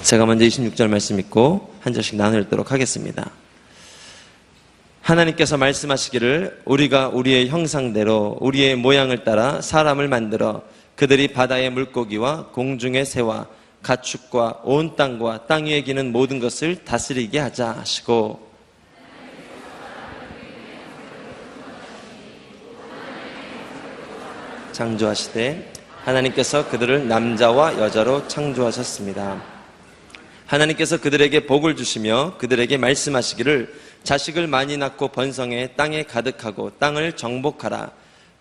제가 먼저 26절 말씀 읽고 한 절씩 나누도록 하겠습니다. 하나님께서 말씀하시기를 우리가 우리의 형상대로 우리의 모양을 따라 사람을 만들어 그들이 바다의 물고기와 공중의 새와 가축과 온 땅과 땅 위에 기는 모든 것을 다스리게 하자 하시고, 창조하시되 하나님께서 그들을 남자와 여자로 창조하셨습니다. 하나님께서 그들에게 복을 주시며 그들에게 말씀하시기를 자식을 많이 낳고 번성해 땅에 가득하고 땅을 정복하라.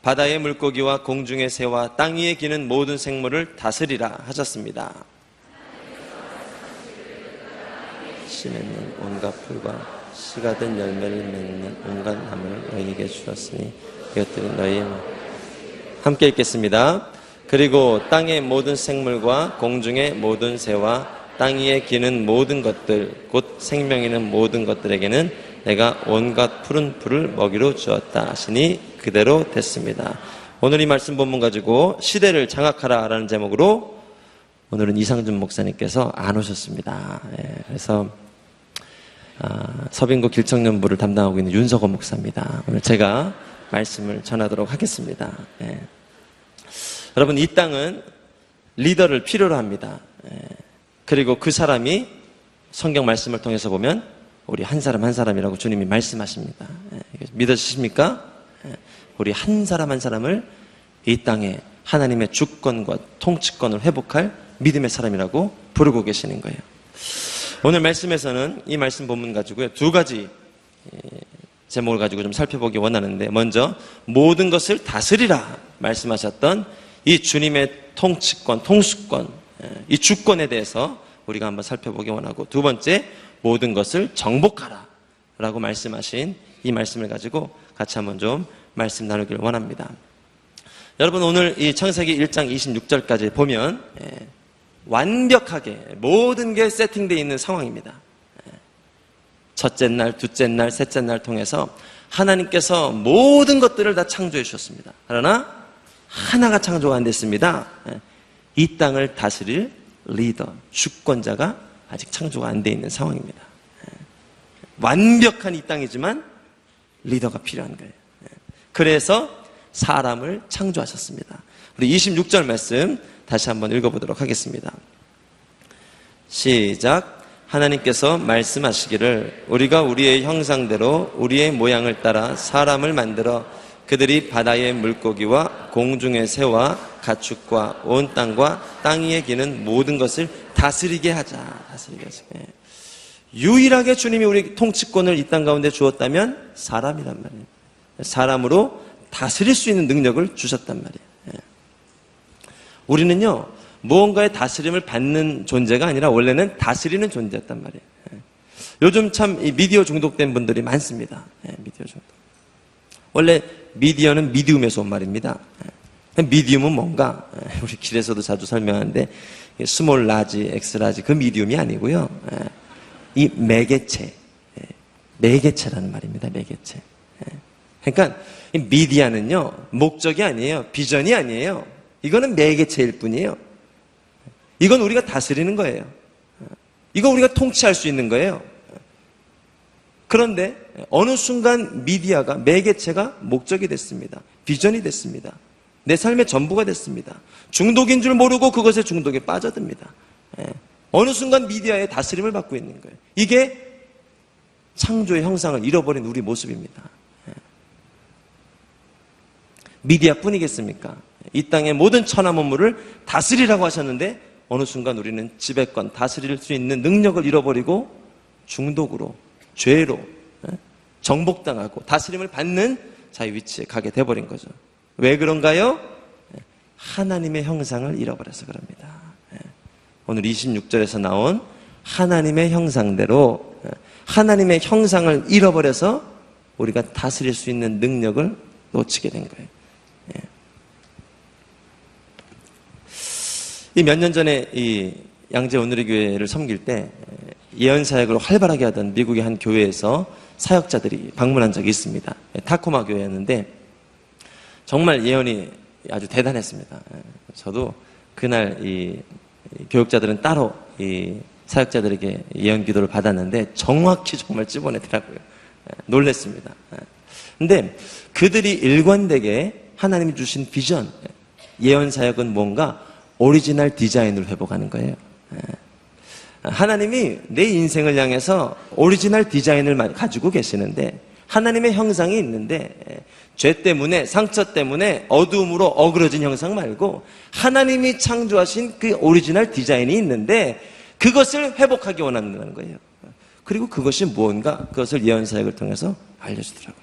바다의 물고기와 공중의 새와 땅 위에 기는 모든 생물을 다스리라 하셨습니다. 씨 맺는 온갖 풀과 씨가 든 열매를 맺는 온갖 나무를 너희에게 주었으니 이것들은 너희의 함께 읽겠습니다. 그리고 땅의 모든 생물과 공중의 모든 새와 땅 위에 기는 모든 것들 곧 생명 있는 모든 것들에게는 내가 온갖 푸른 풀을 먹이로 주었다 하시니 그대로 됐습니다. 오늘 이 말씀 본문 가지고 시대를 장악하라 라는 제목으로 오늘은 이상준 목사님께서 안 오셨습니다. 그래서 서빙고 길청년부를 담당하고 있는 윤석원 목사입니다. 오늘 제가 말씀을 전하도록 하겠습니다. 여러분, 이 땅은 리더를 필요로 합니다. 그리고 그 사람이 성경 말씀을 통해서 보면 우리 한 사람 한 사람이라고 주님이 말씀하십니다. 믿으십니까? 우리 한 사람 한 사람을 이 땅에 하나님의 주권과 통치권을 회복할 믿음의 사람이라고 부르고 계시는 거예요. 오늘 말씀에서는 이 말씀 본문 가지고요, 두 가지 제목을 가지고 좀 살펴보기 원하는데, 먼저 모든 것을 다스리라 말씀하셨던 이 주님의 통치권, 통수권, 이 주권에 대해서 우리가 한번 살펴보기 원하고, 두 번째 모든 것을 정복하라 라고 말씀하신 이 말씀을 가지고 같이 한번 좀 말씀 나누기를 원합니다. 여러분, 오늘 이 창세기 1장 26절까지 보면 완벽하게 모든 게 세팅되어 있는 상황입니다. 첫째 날, 둘째 날, 셋째 날 통해서 하나님께서 모든 것들을 다 창조해 주셨습니다. 그러나 하나가 창조가 안 됐습니다. 이 땅을 다스릴 리더, 주권자가 아직 창조가 안 되어 있는 상황입니다. 완벽한 이 땅이지만 리더가 필요한 거예요. 그래서 사람을 창조하셨습니다. 우리 26절 말씀 다시 한번 읽어보도록 하겠습니다. 시작. 하나님께서 말씀하시기를 우리가 우리의 형상대로 우리의 모양을 따라 사람을 만들어 그들이 바다의 물고기와 공중의 새와 가축과 온 땅과 땅 위에 기는 모든 것을 다스리게 하자. 다스리게 하자. 유일하게 주님이 우리 통치권을 이 땅 가운데 주었다면 사람이란 말이에요. 사람으로 다스릴 수 있는 능력을 주셨단 말이에요. 우리는요, 무언가의 다스림을 받는 존재가 아니라 원래는 다스리는 존재였단 말이에요. 요즘 참 이 미디어 중독된 분들이 많습니다. 미디어 중독. 원래 미디어는 미디움에서 온 말입니다. 미디움은 뭔가? 우리 길에서도 자주 설명하는데 스몰, 라지, 엑스라지 그 미디움이 아니고요, 이 매개체, 매개체라는 말입니다. 매개체. 그러니까 이 미디어는요, 목적이 아니에요. 비전이 아니에요. 이거는 매개체일 뿐이에요. 이건 우리가 다스리는 거예요. 이거 우리가 통치할 수 있는 거예요. 그런데 어느 순간 미디어가, 매개체가 목적이 됐습니다. 비전이 됐습니다. 내 삶의 전부가 됐습니다. 중독인 줄 모르고 그것에 중독에 빠져듭니다. 어느 순간 미디어의 다스림을 받고 있는 거예요. 이게 창조의 형상을 잃어버린 우리 모습입니다. 미디어뿐이겠습니까? 이 땅의 모든 천하 만물을 다스리라고 하셨는데 어느 순간 우리는 지배권, 다스릴 수 있는 능력을 잃어버리고 중독으로, 죄로 정복당하고 다스림을 받는 자의 위치에 가게 돼버린 거죠. 왜 그런가요? 하나님의 형상을 잃어버려서 그럽니다. 오늘 26절에서 나온 하나님의 형상대로 하나님의 형상을 잃어버려서 우리가 다스릴 수 있는 능력을 놓치게 된 거예요. 이 몇 년 전에 이 양재 오늘의 교회를 섬길 때 예언 사역을 활발하게 하던 미국의 한 교회에서 사역자들이 방문한 적이 있습니다. 타코마 교회였는데 정말 예언이 아주 대단했습니다. 저도 그날 이 교육자들은 따로 이 사역자들에게 예언 기도를 받았는데 정확히 정말 찝어내더라고요. 놀랬습니다. 근데 그들이 일관되게 하나님이 주신 비전, 예언 사역은 뭔가 오리지널 디자인으로 회복하는 거예요. 하나님이 내 인생을 향해서 오리지널 디자인을 가지고 계시는데, 하나님의 형상이 있는데 죄 때문에, 상처 때문에 어두움으로 어그러진 형상 말고 하나님이 창조하신 그 오리지널 디자인이 있는데 그것을 회복하기 원한다는 거예요. 그리고 그것이 무언가, 그것을 예언 사역을 통해서 알려주더라고요.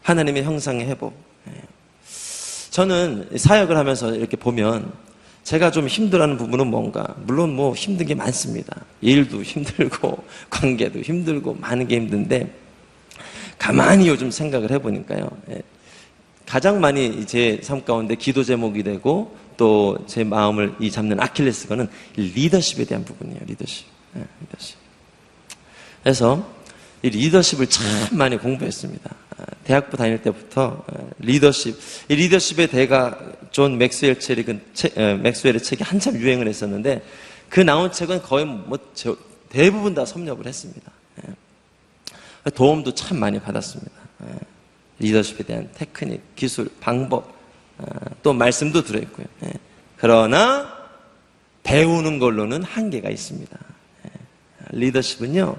하나님의 형상의 회복. 저는 사역을 하면서 이렇게 보면 제가 좀 힘들어하는 부분은 뭔가, 물론 뭐 힘든 게 많습니다. 일도 힘들고 관계도 힘들고 많은 게 힘든데, 가만히 요즘 생각을 해보니까요, 가장 많이 제 삶 가운데 기도 제목이 되고 또 제 마음을 잡는 아킬레스건은 리더십에 대한 부분이에요. 리더십. 그래서 이 리더십을 참 많이 공부했습니다. 대학부 다닐 때부터 리더십, 이 리더십의 대가 존 맥스웰의 책이 한참 유행을 했었는데, 그 나온 책은 거의 대부분 다 섭렵을 했습니다. 도움도 참 많이 받았습니다. 리더십에 대한 테크닉, 기술, 방법, 또 말씀도 들어있고요. 그러나 배우는 걸로는 한계가 있습니다. 리더십은요,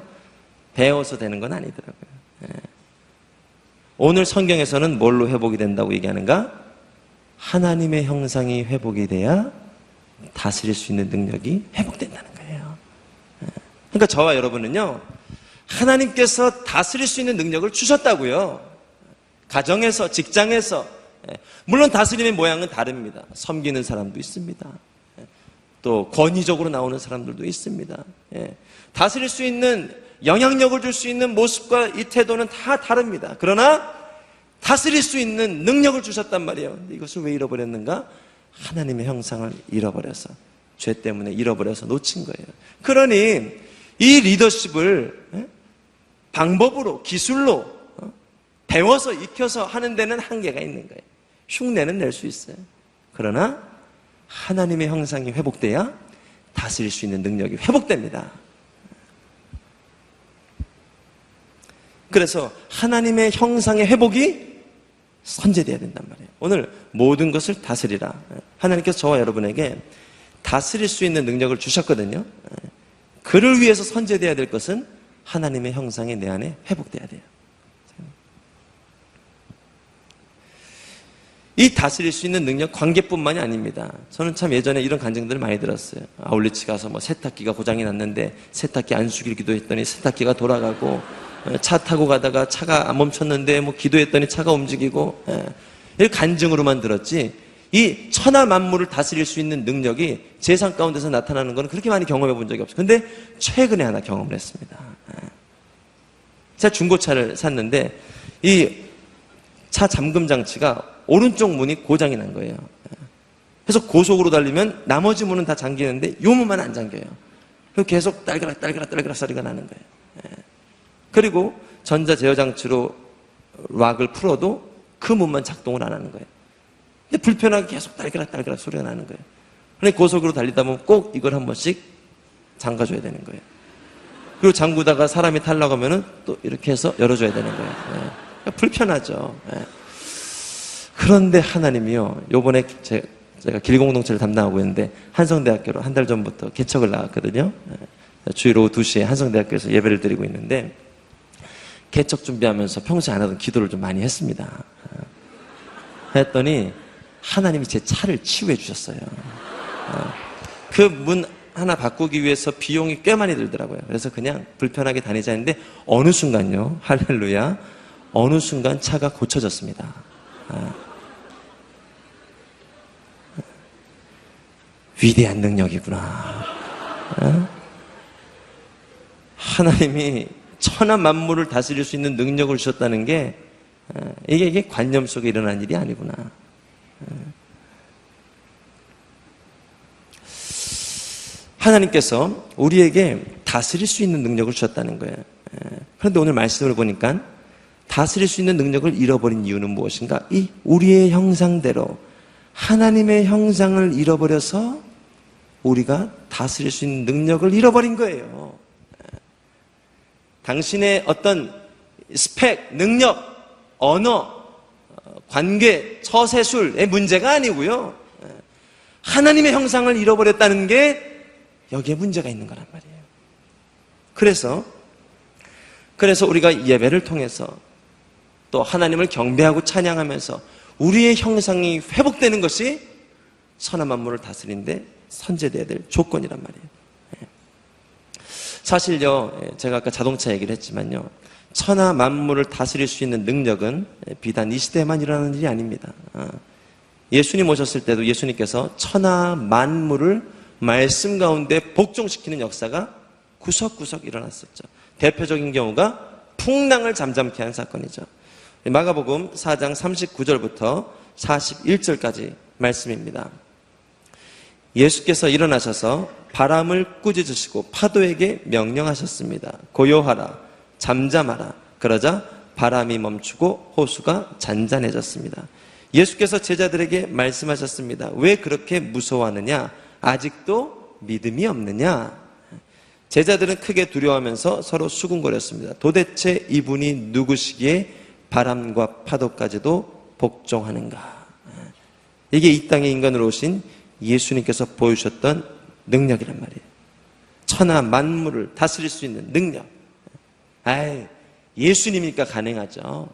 배워서 되는 건 아니더라고요. 오늘 성경에서는 뭘로 회복이 된다고 얘기하는가? 하나님의 형상이 회복이 돼야 다스릴 수 있는 능력이 회복된다는 거예요. 그러니까 저와 여러분은요, 하나님께서 다스릴 수 있는 능력을 주셨다고요. 가정에서, 직장에서. 물론 다스림의 모양은 다릅니다. 섬기는 사람도 있습니다. 또 권위적으로 나오는 사람들도 있습니다. 다스릴 수 있는, 영향력을 줄 수 있는 모습과 이 태도는 다 다릅니다. 그러나 다스릴 수 있는 능력을 주셨단 말이에요. 근데 이것을 왜 잃어버렸는가? 하나님의 형상을 잃어버려서, 죄 때문에 잃어버려서 놓친 거예요. 그러니 이 리더십을 방법으로, 기술로 배워서 익혀서 하는 데는 한계가 있는 거예요. 흉내는 낼 수 있어요. 그러나 하나님의 형상이 회복돼야 다스릴 수 있는 능력이 회복됩니다. 그래서 하나님의 형상의 회복이 선제돼야 된단 말이에요. 오늘 모든 것을 다스리라. 하나님께서 저와 여러분에게 다스릴 수 있는 능력을 주셨거든요. 그를 위해서 선제돼야 될 것은 하나님의 형상이 내 안에 회복돼야 돼요. 이 다스릴 수 있는 능력, 관계뿐만이 아닙니다. 저는 참 예전에 이런 간증들을 많이 들었어요. 아울리치 가서 뭐 세탁기가 고장이 났는데 세탁기 안수기를 기도했더니 세탁기가 돌아가고, 차 타고 가다가 차가 안 멈췄는데 뭐 기도했더니 차가 움직이고, 이 간증으로만 들었지, 이 천하 만물을 다스릴 수 있는 능력이 제 삶 가운데서 나타나는 건 그렇게 많이 경험해 본 적이 없어요. 근데 최근에 하나 경험을 했습니다. 제가 중고차를 샀는데 이 차 잠금 장치가 오른쪽 문이 고장이 난 거예요. 그래서 고속으로 달리면 나머지 문은 다 잠기는데 이 문만 안 잠겨요. 그리고 계속 딸그락 소리가 나는 거예요. 그리고 전자 제어 장치로 락을 풀어도 그 문만 작동을 안 하는 거예요. 근데 불편하게 계속 딸그락 소리가 나는 거예요. 그런데 고속으로 달리다 보면 꼭 이걸 한 번씩 잠가줘야 되는 거예요. 그리고 잠그다가 사람이 타려고 하면은 또 이렇게 해서 열어줘야 되는 거예요. 불편하죠. 그런데 하나님이요, 요번에 제가 길공동체를 담당하고 있는데 한성대학교로 한 달 전부터 개척을 나갔거든요. 주일 오후 2시에 한성대학교에서 예배를 드리고 있는데, 개척 준비하면서 평소에 안 하던 기도를 좀 많이 했습니다. 했더니 하나님이 제 차를 치유해 주셨어요. 그 문 하나 바꾸기 위해서 비용이 꽤 많이 들더라고요. 그래서 그냥 불편하게 다니자 했는데 어느 순간요, 할렐루야, 어느 순간 차가 고쳐졌습니다. 위대한 능력이구나. 하나님이 천하 만물을 다스릴 수 있는 능력을 주셨다는 게, 이게 관념 속에 일어난 일이 아니구나. 하나님께서 우리에게 다스릴 수 있는 능력을 주셨다는 거예요. 그런데 오늘 말씀을 보니까 다스릴 수 있는 능력을 잃어버린 이유는 무엇인가? 이 우리의 형상대로 하나님의 형상을 잃어버려서 우리가 다스릴 수 있는 능력을 잃어버린 거예요. 당신의 어떤 스펙, 능력, 언어, 관계, 처세술의 문제가 아니고요. 하나님의 형상을 잃어버렸다는 게 여기에 문제가 있는 거란 말이에요. 그래서 우리가 예배를 통해서 또 하나님을 경배하고 찬양하면서 우리의 형상이 회복되는 것이 선한 만물을 다스리는데 선제되어야 될 조건이란 말이에요. 사실요, 제가 아까 자동차 얘기를 했지만요, 천하 만물을 다스릴 수 있는 능력은 비단 이 시대에만 일어나는 일이 아닙니다. 예수님 오셨을 때도 예수님께서 천하 만물을 말씀 가운데 복종시키는 역사가 구석구석 일어났었죠. 대표적인 경우가 풍랑을 잠잠케 한 사건이죠. 마가복음 4장 39절부터 41절까지 말씀입니다. 예수께서 일어나셔서 바람을 꾸짖으시고 파도에게 명령하셨습니다. 고요하라, 잠잠하라. 그러자 바람이 멈추고 호수가 잔잔해졌습니다. 예수께서 제자들에게 말씀하셨습니다. 왜 그렇게 무서워하느냐? 아직도 믿음이 없느냐? 제자들은 크게 두려워하면서 서로 수군거렸습니다. 도대체 이분이 누구시기에 바람과 파도까지도 복종하는가? 이게 이 땅에 인간으로 오신 예수님께서 보여주셨던 능력이란 말이에요. 천하 만물을 다스릴 수 있는 능력. 예수님이니까 가능하죠.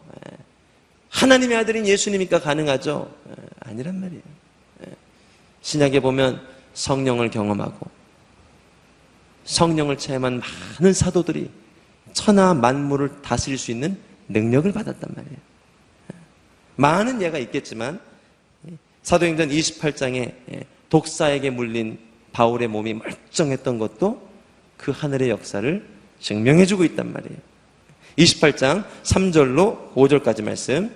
하나님의 아들인 예수님이니까 가능하죠. 아니란 말이에요. 신약에 보면 성령을 경험하고 성령을 체험한 많은 사도들이 천하 만물을 다스릴 수 있는 능력을 받았단 말이에요. 많은 예가 있겠지만 사도행전 28장에 독사에게 물린 바울의 몸이 멀쩡했던 것도 그 하늘의 역사를 증명해주고 있단 말이에요. 28장 3절로 5절까지 말씀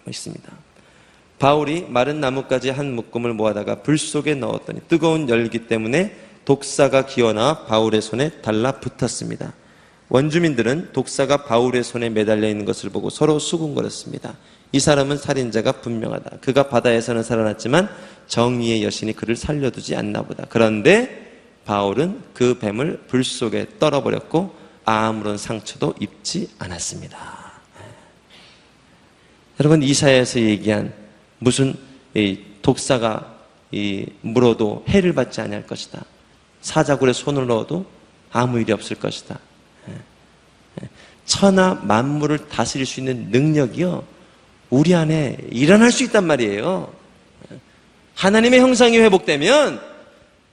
있습니다. 바울이 마른 나뭇가지 한 묶음을 모아다가 불 속에 넣었더니 뜨거운 열기 때문에 독사가 기어나와 바울의 손에 달라붙었습니다. 원주민들은 독사가 바울의 손에 매달려 있는 것을 보고 서로 수군거렸습니다. 이 사람은 살인자가 분명하다. 그가 바다에서는 살아났지만 정의의 여신이 그를 살려두지 않나 보다. 그런데 바울은 그 뱀을 불 속에 떨어버렸고 아무런 상처도 입지 않았습니다. 여러분, 이사야에서 얘기한 무슨 독사가 물어도 해를 받지 않을 것이다. 사자굴에 손을 넣어도 아무 일이 없을 것이다. 천하 만물을 다스릴 수 있는 능력이요, 우리 안에 일어날 수 있단 말이에요. 하나님의 형상이 회복되면,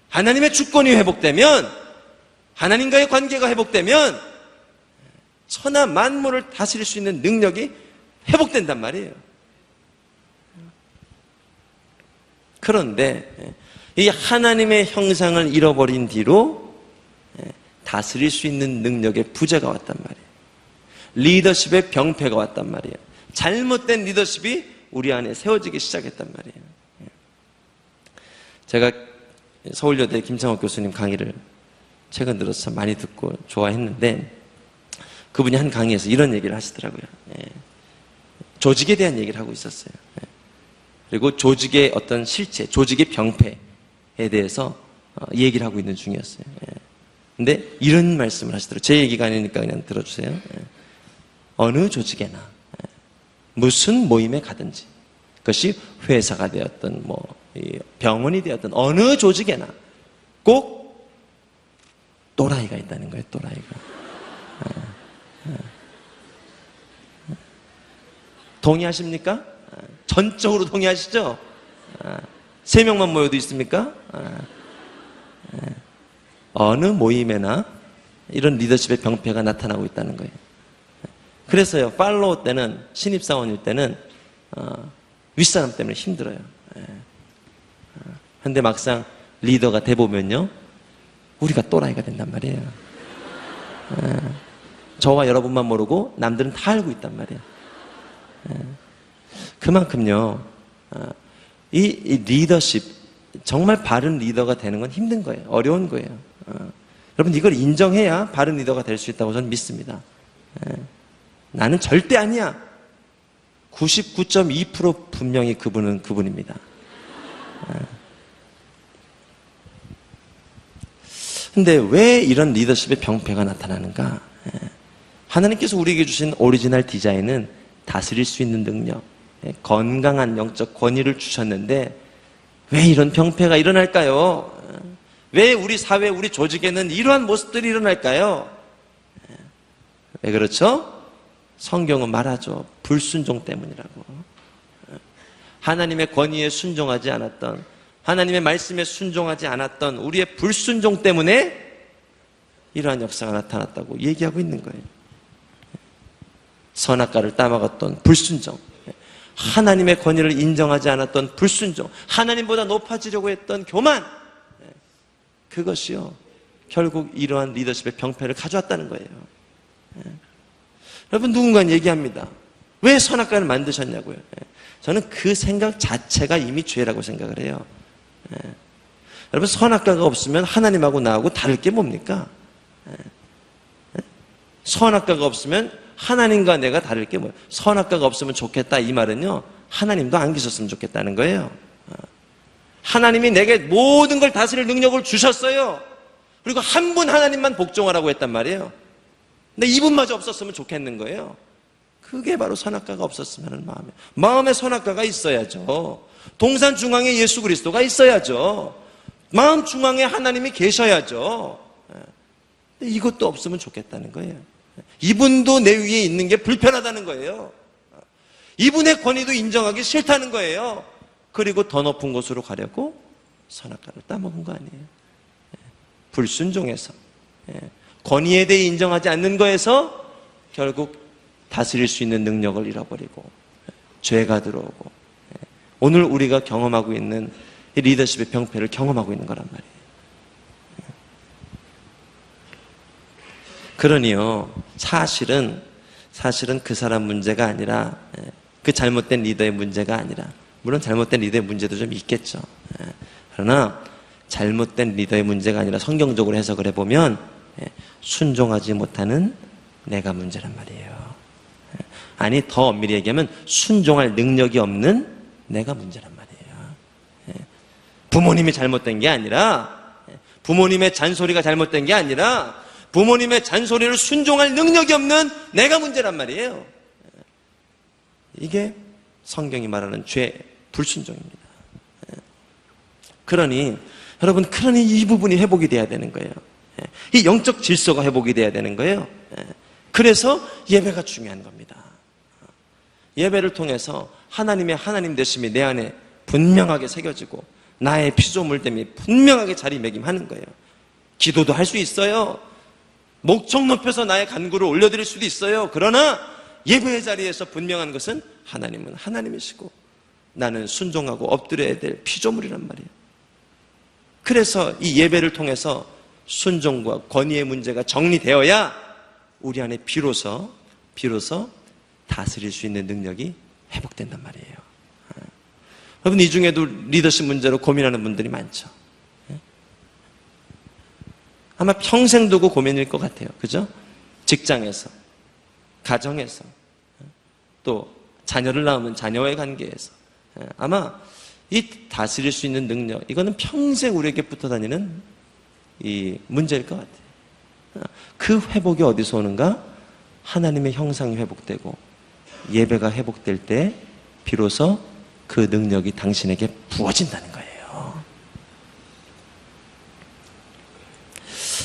하나님의 주권이 회복되면, 하나님과의 관계가 회복되면 천하 만물을 다스릴 수 있는 능력이 회복된단 말이에요. 그런데 이 하나님의 형상을 잃어버린 뒤로 다스릴 수 있는 능력의 부재가 왔단 말이에요. 리더십의 병폐가 왔단 말이에요. 잘못된 리더십이 우리 안에 세워지기 시작했단 말이에요. 제가 서울여대 김창옥 교수님 강의를 최근 들어서 많이 듣고 좋아했는데, 그분이 한 강의에서 이런 얘기를 하시더라고요. 조직에 대한 얘기를 하고 있었어요. 그리고 조직의 어떤 실체, 조직의 병폐에 대해서 얘기를 하고 있는 중이었어요. 근데 이런 말씀을 하시더라고요. 제 얘기가 아니니까 그냥 들어주세요. 어느 조직에나 무슨 모임에 가든지, 그것이 회사가 되었든 병원이 되었든 어느 조직에나 꼭 또라이가 있다는 거예요. 또라이가. 동의하십니까? 전적으로 동의하시죠? 3명만 모여도 있습니까? 어느 모임에나 이런 리더십의 병폐가 나타나고 있다는 거예요. 그래서요, 팔로우 때는, 신입사원일 때는 윗사람 때문에 힘들어요. 근데 막상 리더가 돼보면요, 우리가 또라이가 된단 말이에요. 저와 여러분만 모르고 남들은 다 알고 있단 말이에요. 그만큼요, 이 리더십, 정말 바른 리더가 되는 건 힘든 거예요. 어려운 거예요. 여러분, 이걸 인정해야 바른 리더가 될 수 있다고 저는 믿습니다. 나는 절대 아니야. 99.2% 분명히 그분은 그분입니다. 근데 왜 이런 리더십의 병폐가 나타나는가? 하나님께서 우리에게 주신 오리지널 디자인은 다스릴 수 있는 능력, 건강한 영적 권위를 주셨는데 왜 이런 병폐가 일어날까요? 왜 우리 사회, 우리 조직에는 이러한 모습들이 일어날까요? 왜 그렇죠? 성경은 말하죠. 불순종 때문이라고. 하나님의 권위에 순종하지 않았던, 하나님의 말씀에 순종하지 않았던 우리의 불순종 때문에 이러한 역사가 나타났다고 얘기하고 있는 거예요. 선악과를 따먹었던 불순종, 하나님의 권위를 인정하지 않았던 불순종, 하나님보다 높아지려고 했던 교만, 그것이요 결국 이러한 리더십의 병폐를 가져왔다는 거예요. 여러분, 누군가는 얘기합니다. 왜 선악과를 만드셨냐고요. 저는 그 생각 자체가 이미 죄라고 생각을 해요. 여러분, 선악과가 없으면 하나님하고 나하고 다를 게 뭡니까? 선악과가 없으면 하나님과 내가 다를 게 뭐예요? 선악과가 없으면 좋겠다 이 말은요, 하나님도 안 계셨으면 좋겠다는 거예요. 하나님이 내게 모든 걸 다스릴 능력을 주셨어요. 그리고 한 분 하나님만 복종하라고 했단 말이에요. 근데 이분마저 없었으면 좋겠는 거예요. 그게 바로 선악과가 없었으면 하는 마음이에요. 마음에 선악과가 있어야죠. 동산 중앙에 예수 그리스도가 있어야죠. 마음 중앙에 하나님이 계셔야죠. 근데 이것도 없으면 좋겠다는 거예요. 이분도 내 위에 있는 게 불편하다는 거예요. 이분의 권위도 인정하기 싫다는 거예요. 그리고 더 높은 곳으로 가려고 선악과를 따먹은 거 아니에요. 불순종해서, 권위에 대해 인정하지 않는 거에서 결국 다스릴 수 있는 능력을 잃어버리고 죄가 들어오고, 오늘 우리가 경험하고 있는 이 리더십의 병폐를 경험하고 있는 거란 말이에요. 그러니요, 사실은 그 사람 문제가 아니라, 그 잘못된 리더의 문제가 아니라, 물론 잘못된 리더의 문제도 좀 있겠죠. 그러나 잘못된 리더의 문제가 아니라 성경적으로 해석을 해보면 순종하지 못하는 내가 문제란 말이에요. 아니, 더 엄밀히 얘기하면 순종할 능력이 없는 내가 문제란 말이에요. 부모님이 잘못된 게 아니라, 부모님의 잔소리가 잘못된 게 아니라, 부모님의 잔소리를 순종할 능력이 없는 내가 문제란 말이에요. 이게 성경이 말하는 죄, 불순종입니다. 그러니 여러분, 이 부분이 회복이 돼야 되는 거예요. 이 영적 질서가 회복이 돼야 되는 거예요. 그래서 예배가 중요한 겁니다. 예배를 통해서 하나님의 하나님 되심이 내 안에 분명하게 새겨지고 나의 피조물됨이 분명하게 자리매김하는 거예요. 기도도 할 수 있어요. 목청 높여서 나의 간구를 올려드릴 수도 있어요. 그러나 예배의 자리에서 분명한 것은 하나님은 하나님이시고 나는 순종하고 엎드려야 될 피조물이란 말이에요. 그래서 이 예배를 통해서 순종과 권위의 문제가 정리되어야 우리 안에 비로소 다스릴 수 있는 능력이 회복된단 말이에요. 여러분, 이 중에도 리더십 문제로 고민하는 분들이 많죠. 아마 평생 두고 고민일 것 같아요. 그죠? 직장에서, 가정에서, 또 자녀를 낳으면 자녀와의 관계에서, 아마 이 다스릴 수 있는 능력, 이거는 평생 우리에게 붙어 다니는 이 문제일 것 같아요. 그 회복이 어디서 오는가? 하나님의 형상이 회복되고 예배가 회복될 때 비로소 그 능력이 당신에게 부어진다는 거예요.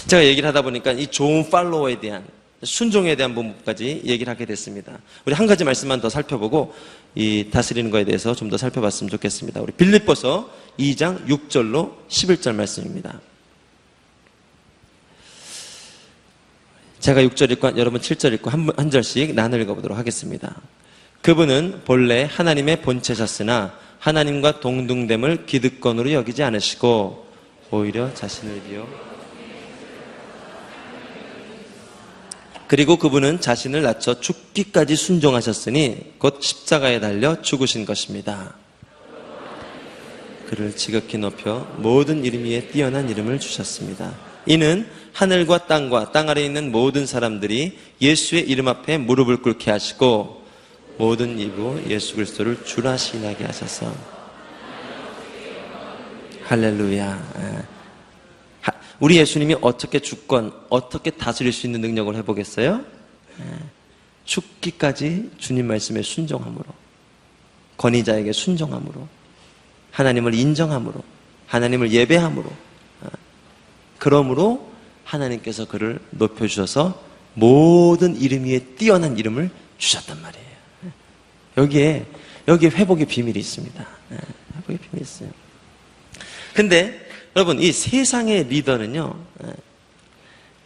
제가 얘기를 하다 보니까 이 좋은 팔로워에 대한, 순종에 대한 부분까지 얘기를 하게 됐습니다. 우리 한 가지 말씀만 더 살펴보고 이 다스리는 거에 대해서 좀 더 살펴봤으면 좋겠습니다. 우리 빌립보서 2장 6절로 11절 말씀입니다. 제가 6절 읽고 여러분 7절 읽고 한 절씩 나눠 읽어보도록 하겠습니다. 그분은 본래 하나님의 본체셨으나 하나님과 동등됨을 기득권으로 여기지 않으시고 오히려 자신을 비워, 그리고 그분은 자신을 낮춰 죽기까지 순종하셨으니 곧 십자가에 달려 죽으신 것입니다. 그를 지극히 높여 모든 이름 위에 뛰어난 이름을 주셨습니다. 이는 하늘과 땅과 땅 아래에 있는 모든 사람들이 예수의 이름 앞에 무릎을 꿇게 하시고 모든 입으로 예수 그리스도를 주라 시인하게 하셔서, 할렐루야. 우리 예수님이 어떻게 주권, 어떻게 다스릴 수 있는 능력을 회복했어요? 죽기까지 주님 말씀에 순종함으로, 권위자에게 순종함으로, 하나님을 인정함으로, 하나님을 예배함으로, 그러므로 하나님께서 그를 높여주셔서 모든 이름 위에 뛰어난 이름을 주셨단 말이에요. 여기에 회복의 비밀이 있습니다. 회복의 비밀이 있어요. 근데 여러분, 이 세상의 리더는요,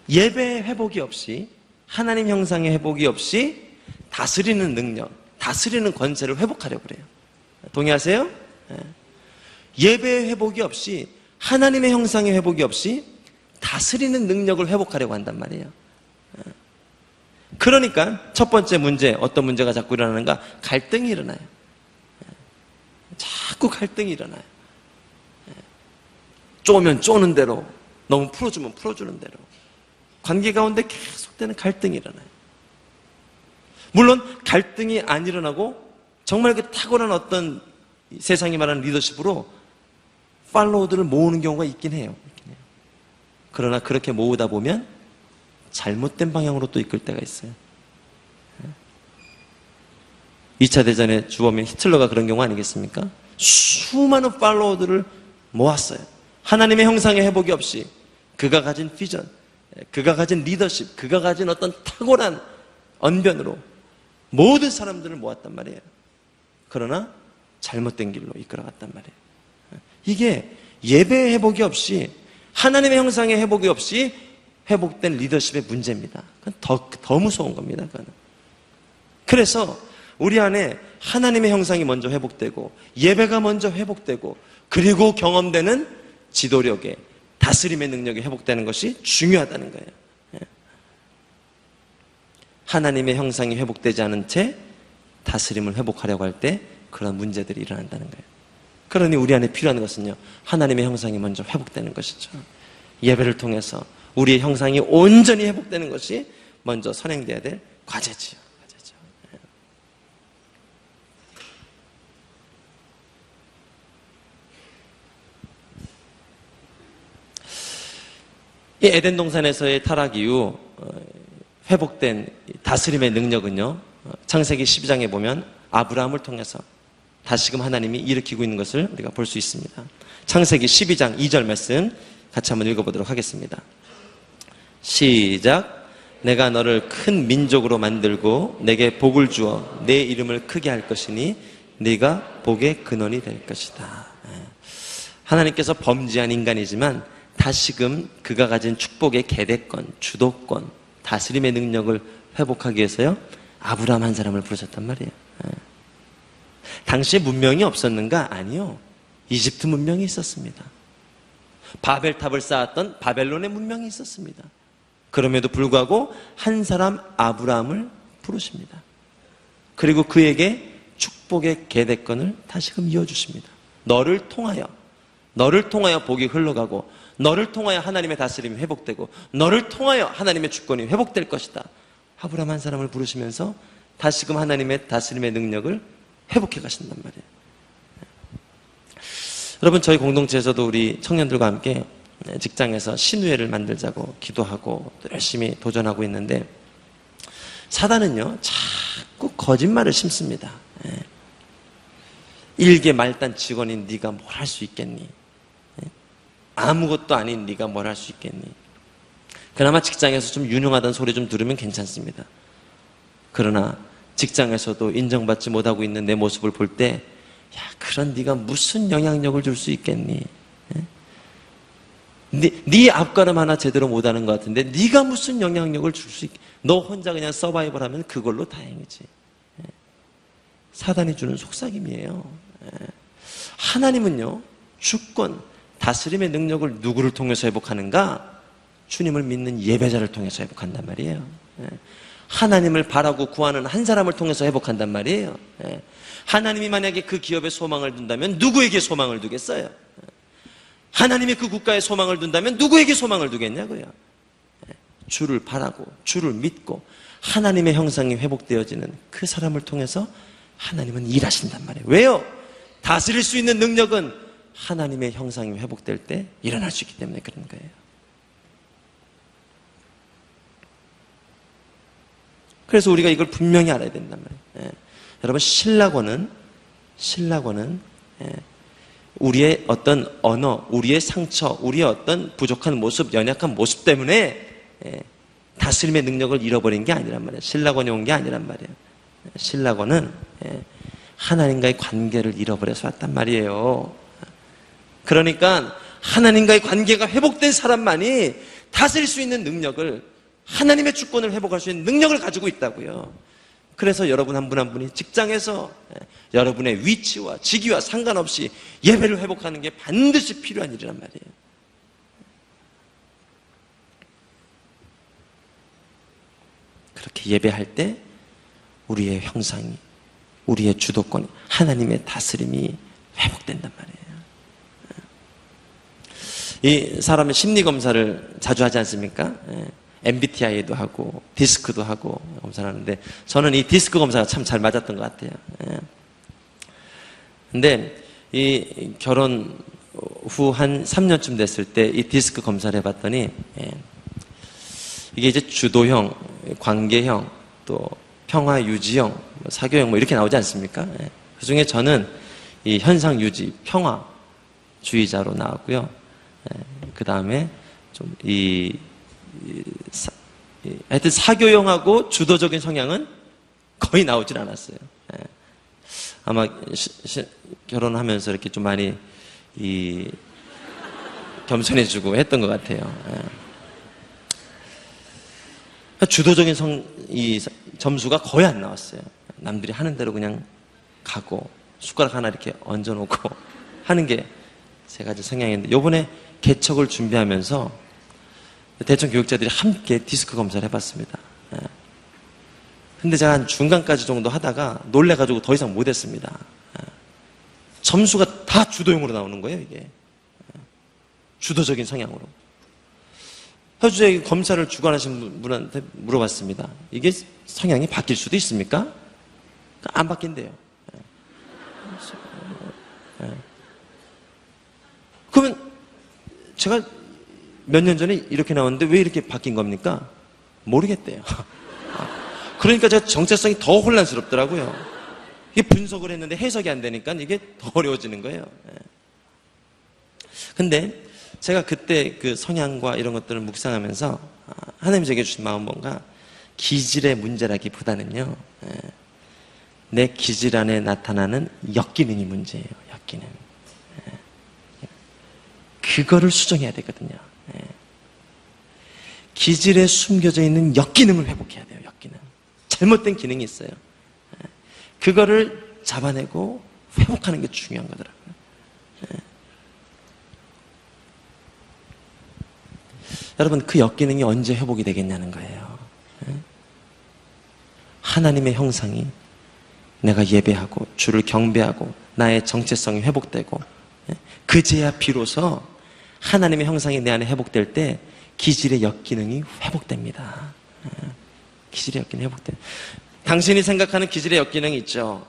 예배 회복이 없이, 하나님 형상의 회복이 없이 다스리는 능력, 다스리는 권세를 회복하려고 그래요. 동의하세요? 예배 회복이 없이, 하나님의 형상의 회복이 없이 다스리는 능력을 회복하려고 한단 말이에요. 그러니까 첫 번째 문제, 어떤 문제가 자꾸 일어나는가? 갈등이 일어나요. 자꾸 갈등이 일어나요. 쪼면 쪼는 대로, 너무 풀어주면 풀어주는 대로, 관계 가운데 계속되는 갈등이 일어나요. 물론 갈등이 안 일어나고 정말 그 탁월한 어떤 세상이 말하는 리더십으로 팔로워들을 모으는 경우가 있긴 해요. 그러나 그렇게 모으다 보면 잘못된 방향으로 또 이끌 때가 있어요. 2차 대전의 주범인 히틀러가 그런 경우 아니겠습니까? 수많은 팔로워들을 모았어요. 하나님의 형상의 회복이 없이 그가 가진 비전, 그가 가진 리더십, 그가 가진 어떤 탁월한 언변으로 모든 사람들을 모았단 말이에요. 그러나 잘못된 길로 이끌어갔단 말이에요. 이게 예배의 회복이 없이, 하나님의 형상의 회복이 없이 회복된 리더십의 문제입니다. 그건 더 무서운 겁니다. 그거는. 그래서 우리 안에 하나님의 형상이 먼저 회복되고, 예배가 먼저 회복되고, 그리고 경험되는 지도력의, 다스림의 능력이 회복되는 것이 중요하다는 거예요. 하나님의 형상이 회복되지 않은 채 다스림을 회복하려고 할 때 그런 문제들이 일어난다는 거예요. 그러니 우리 안에 필요한 것은요, 하나님의 형상이 먼저 회복되는 것이죠. 예배를 통해서 우리의 형상이 온전히 회복되는 것이 먼저 선행돼야 될 과제지요. 이 에덴 동산에서의 타락 이후 회복된 다스림의 능력은요, 창세기 12장에 보면 아브라함을 통해서 다시금 하나님이 일으키고 있는 것을 우리가 볼 수 있습니다. 창세기 12장 2절 말씀 같이 한번 읽어보도록 하겠습니다. 시작. 내가 너를 큰 민족으로 만들고 내게 복을 주어 내 이름을 크게 할 것이니 네가 복의 근원이 될 것이다. 하나님께서 범죄한 인간이지만 다시금 그가 가진 축복의 계대권, 주도권, 다스림의 능력을 회복하기 위해서요, 아브라함 한 사람을 부르셨단 말이에요. 당시에 문명이 없었는가? 아니요. 이집트 문명이 있었습니다. 바벨탑을 쌓았던 바벨론의 문명이 있었습니다. 그럼에도 불구하고 한 사람 아브라함을 부르십니다. 그리고 그에게 축복의 계대권을 다시금 이어주십니다. 너를 통하여 복이 흘러가고, 너를 통하여 하나님의 다스림이 회복되고, 너를 통하여 하나님의 주권이 회복될 것이다. 아브라함 한 사람을 부르시면서 다시금 하나님의 다스림의 능력을 회복해 가신단 말이에요. 여러분, 저희 공동체에서도 우리 청년들과 함께 직장에서 신우회를 만들자고 기도하고 또 열심히 도전하고 있는데, 사단은요 자꾸 거짓말을 심습니다. 일개 말단 직원인 네가 뭘 할 수 있겠니? 아무것도 아닌 네가 뭘 할 수 있겠니? 그나마 직장에서 좀 유능하다는 소리 좀 들으면 괜찮습니다. 그러나 직장에서도 인정받지 못하고 있는 내 모습을 볼 때, 야, 그런 네가 무슨 영향력을 줄 수 있겠니? 네 앞가름 하나 제대로 못하는 것 같은데 네가 무슨 영향력을 줄 수 있겠니? 너 혼자 그냥 서바이벌하면 그걸로 다행이지. 사단이 주는 속삭임이에요. 하나님은요, 주권, 다스림의 능력을 누구를 통해서 회복하는가? 주님을 믿는 예배자를 통해서 회복한단 말이에요. 하나님을 바라고 구하는 한 사람을 통해서 회복한단 말이에요. 하나님이 만약에 그 기업에 소망을 둔다면 누구에게 소망을 두겠어요? 하나님이 그 국가에 소망을 둔다면 누구에게 소망을 두겠냐고요? 주를 바라고 주를 믿고 하나님의 형상이 회복되어지는 그 사람을 통해서 하나님은 일하신단 말이에요. 왜요? 다스릴 수 있는 능력은 하나님의 형상이 회복될 때 일어날 수 있기 때문에 그런 거예요. 그래서 우리가 이걸 분명히 알아야 된단 말이에요. 여러분, 신라권은 우리의 어떤 언어, 우리의 상처, 우리의 어떤 부족한 모습, 연약한 모습 때문에 다스림의 능력을 잃어버린 게 아니란 말이에요. 신라권이 온 게 아니란 말이에요. 신라권은 하나님과의 관계를 잃어버려서 왔단 말이에요. 그러니까 하나님과의 관계가 회복된 사람만이 다스릴 수 있는 능력을, 하나님의 주권을 회복할 수 있는 능력을 가지고 있다고요. 그래서 여러분 한 분 한 분이 직장에서 여러분의 위치와 직위와 상관없이 예배를 회복하는 게 반드시 필요한 일이란 말이에요. 그렇게 예배할 때 우리의 형상이, 우리의 주도권이, 하나님의 다스림이 회복된단 말이에요. 이 사람의 심리검사를 자주 하지 않습니까? MBTI도 하고 디스크도 하고 검사를 하는데, 저는 이 디스크 검사가 참 잘 맞았던 것 같아요. 근데 이 결혼 후 한 3년쯤 됐을 때 이 디스크 검사를 해봤더니 이게 이제 주도형, 관계형, 또 평화 유지형, 사교형 뭐 이렇게 나오지 않습니까? 그 중에 저는 이 현상 유지, 평화주의자로 나왔고요. 그 다음에 좀 하여튼 사교형하고 주도적인 성향은 거의 나오질 않았어요. 아마 결혼하면서 이렇게 좀 많이 겸손해지고 했던 것 같아요. 주도적인 점수가 거의 안 나왔어요. 남들이 하는 대로 그냥 가고 숟가락 하나 이렇게 얹어놓고 하는 게 제가 이제 성향인데, 요번에 개척을 준비하면서 대청 교육자들이 함께 디스크 검사를 해봤습니다. 근데 제가 한 중간까지 정도 하다가 놀래가지고 더 이상 못했습니다. 점수가 다 주도형으로 나오는 거예요, 이게. 주도적인 성향으로. 그래서 제가 검사를 주관하신 분한테 물어봤습니다. 이게 성향이 바뀔 수도 있습니까? 안 바뀐대요. 그러면 제가 몇 년 전에 이렇게 나왔는데 왜 이렇게 바뀐 겁니까? 모르겠대요. 그러니까 제가 정체성이 더 혼란스럽더라고요. 이게 분석을 했는데 해석이 안 되니까 이게 더 어려워지는 거예요. 근데 제가 그때 그 성향과 이런 것들을 묵상하면서 하나님이 제게 주신 마음은 뭔가 기질의 문제라기보다는요, 내 기질 안에 나타나는 역기능이 문제예요. 역기능. 그거를 수정해야 되거든요. 기질에 숨겨져 있는 역기능을 회복해야 돼요. 역기능. 잘못된 기능이 있어요. 그거를 잡아내고 회복하는 게 중요한 거더라고요. 여러분, 그 역기능이 언제 회복이 되겠냐는 거예요. 하나님의 형상이, 내가 예배하고 주를 경배하고 나의 정체성이 회복되고, 그제야 비로소 하나님의 형상이 내 안에 회복될 때 기질의 역기능이 회복됩니다. 기질의 역기능이 회복돼요. 당신이 생각하는 기질의 역기능이 있죠.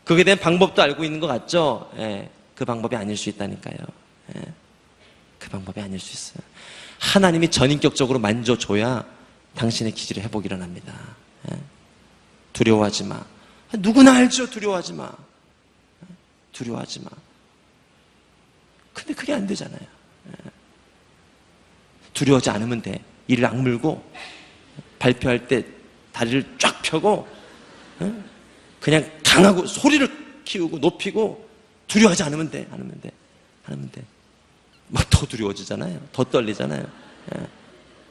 그게 대한 방법도 알고 있는 것 같죠. 그 방법이 아닐 수 있다니까요. 그 방법이 아닐 수 있어요. 하나님이 전인격적으로 만져줘야 당신의 기질의 회복이 일어납니다. 두려워하지 마. 누구나 알죠. 두려워하지 마. 두려워하지 마. 근데 그게 안 되잖아요. 두려워하지 않으면 돼. 이를 악물고 발표할 때 다리를 쫙 펴고 그냥 강하고 소리를 키우고 높이고 두려워하지 않으면 돼. 않으면 돼. 막 더 두려워지잖아요. 더 떨리잖아요.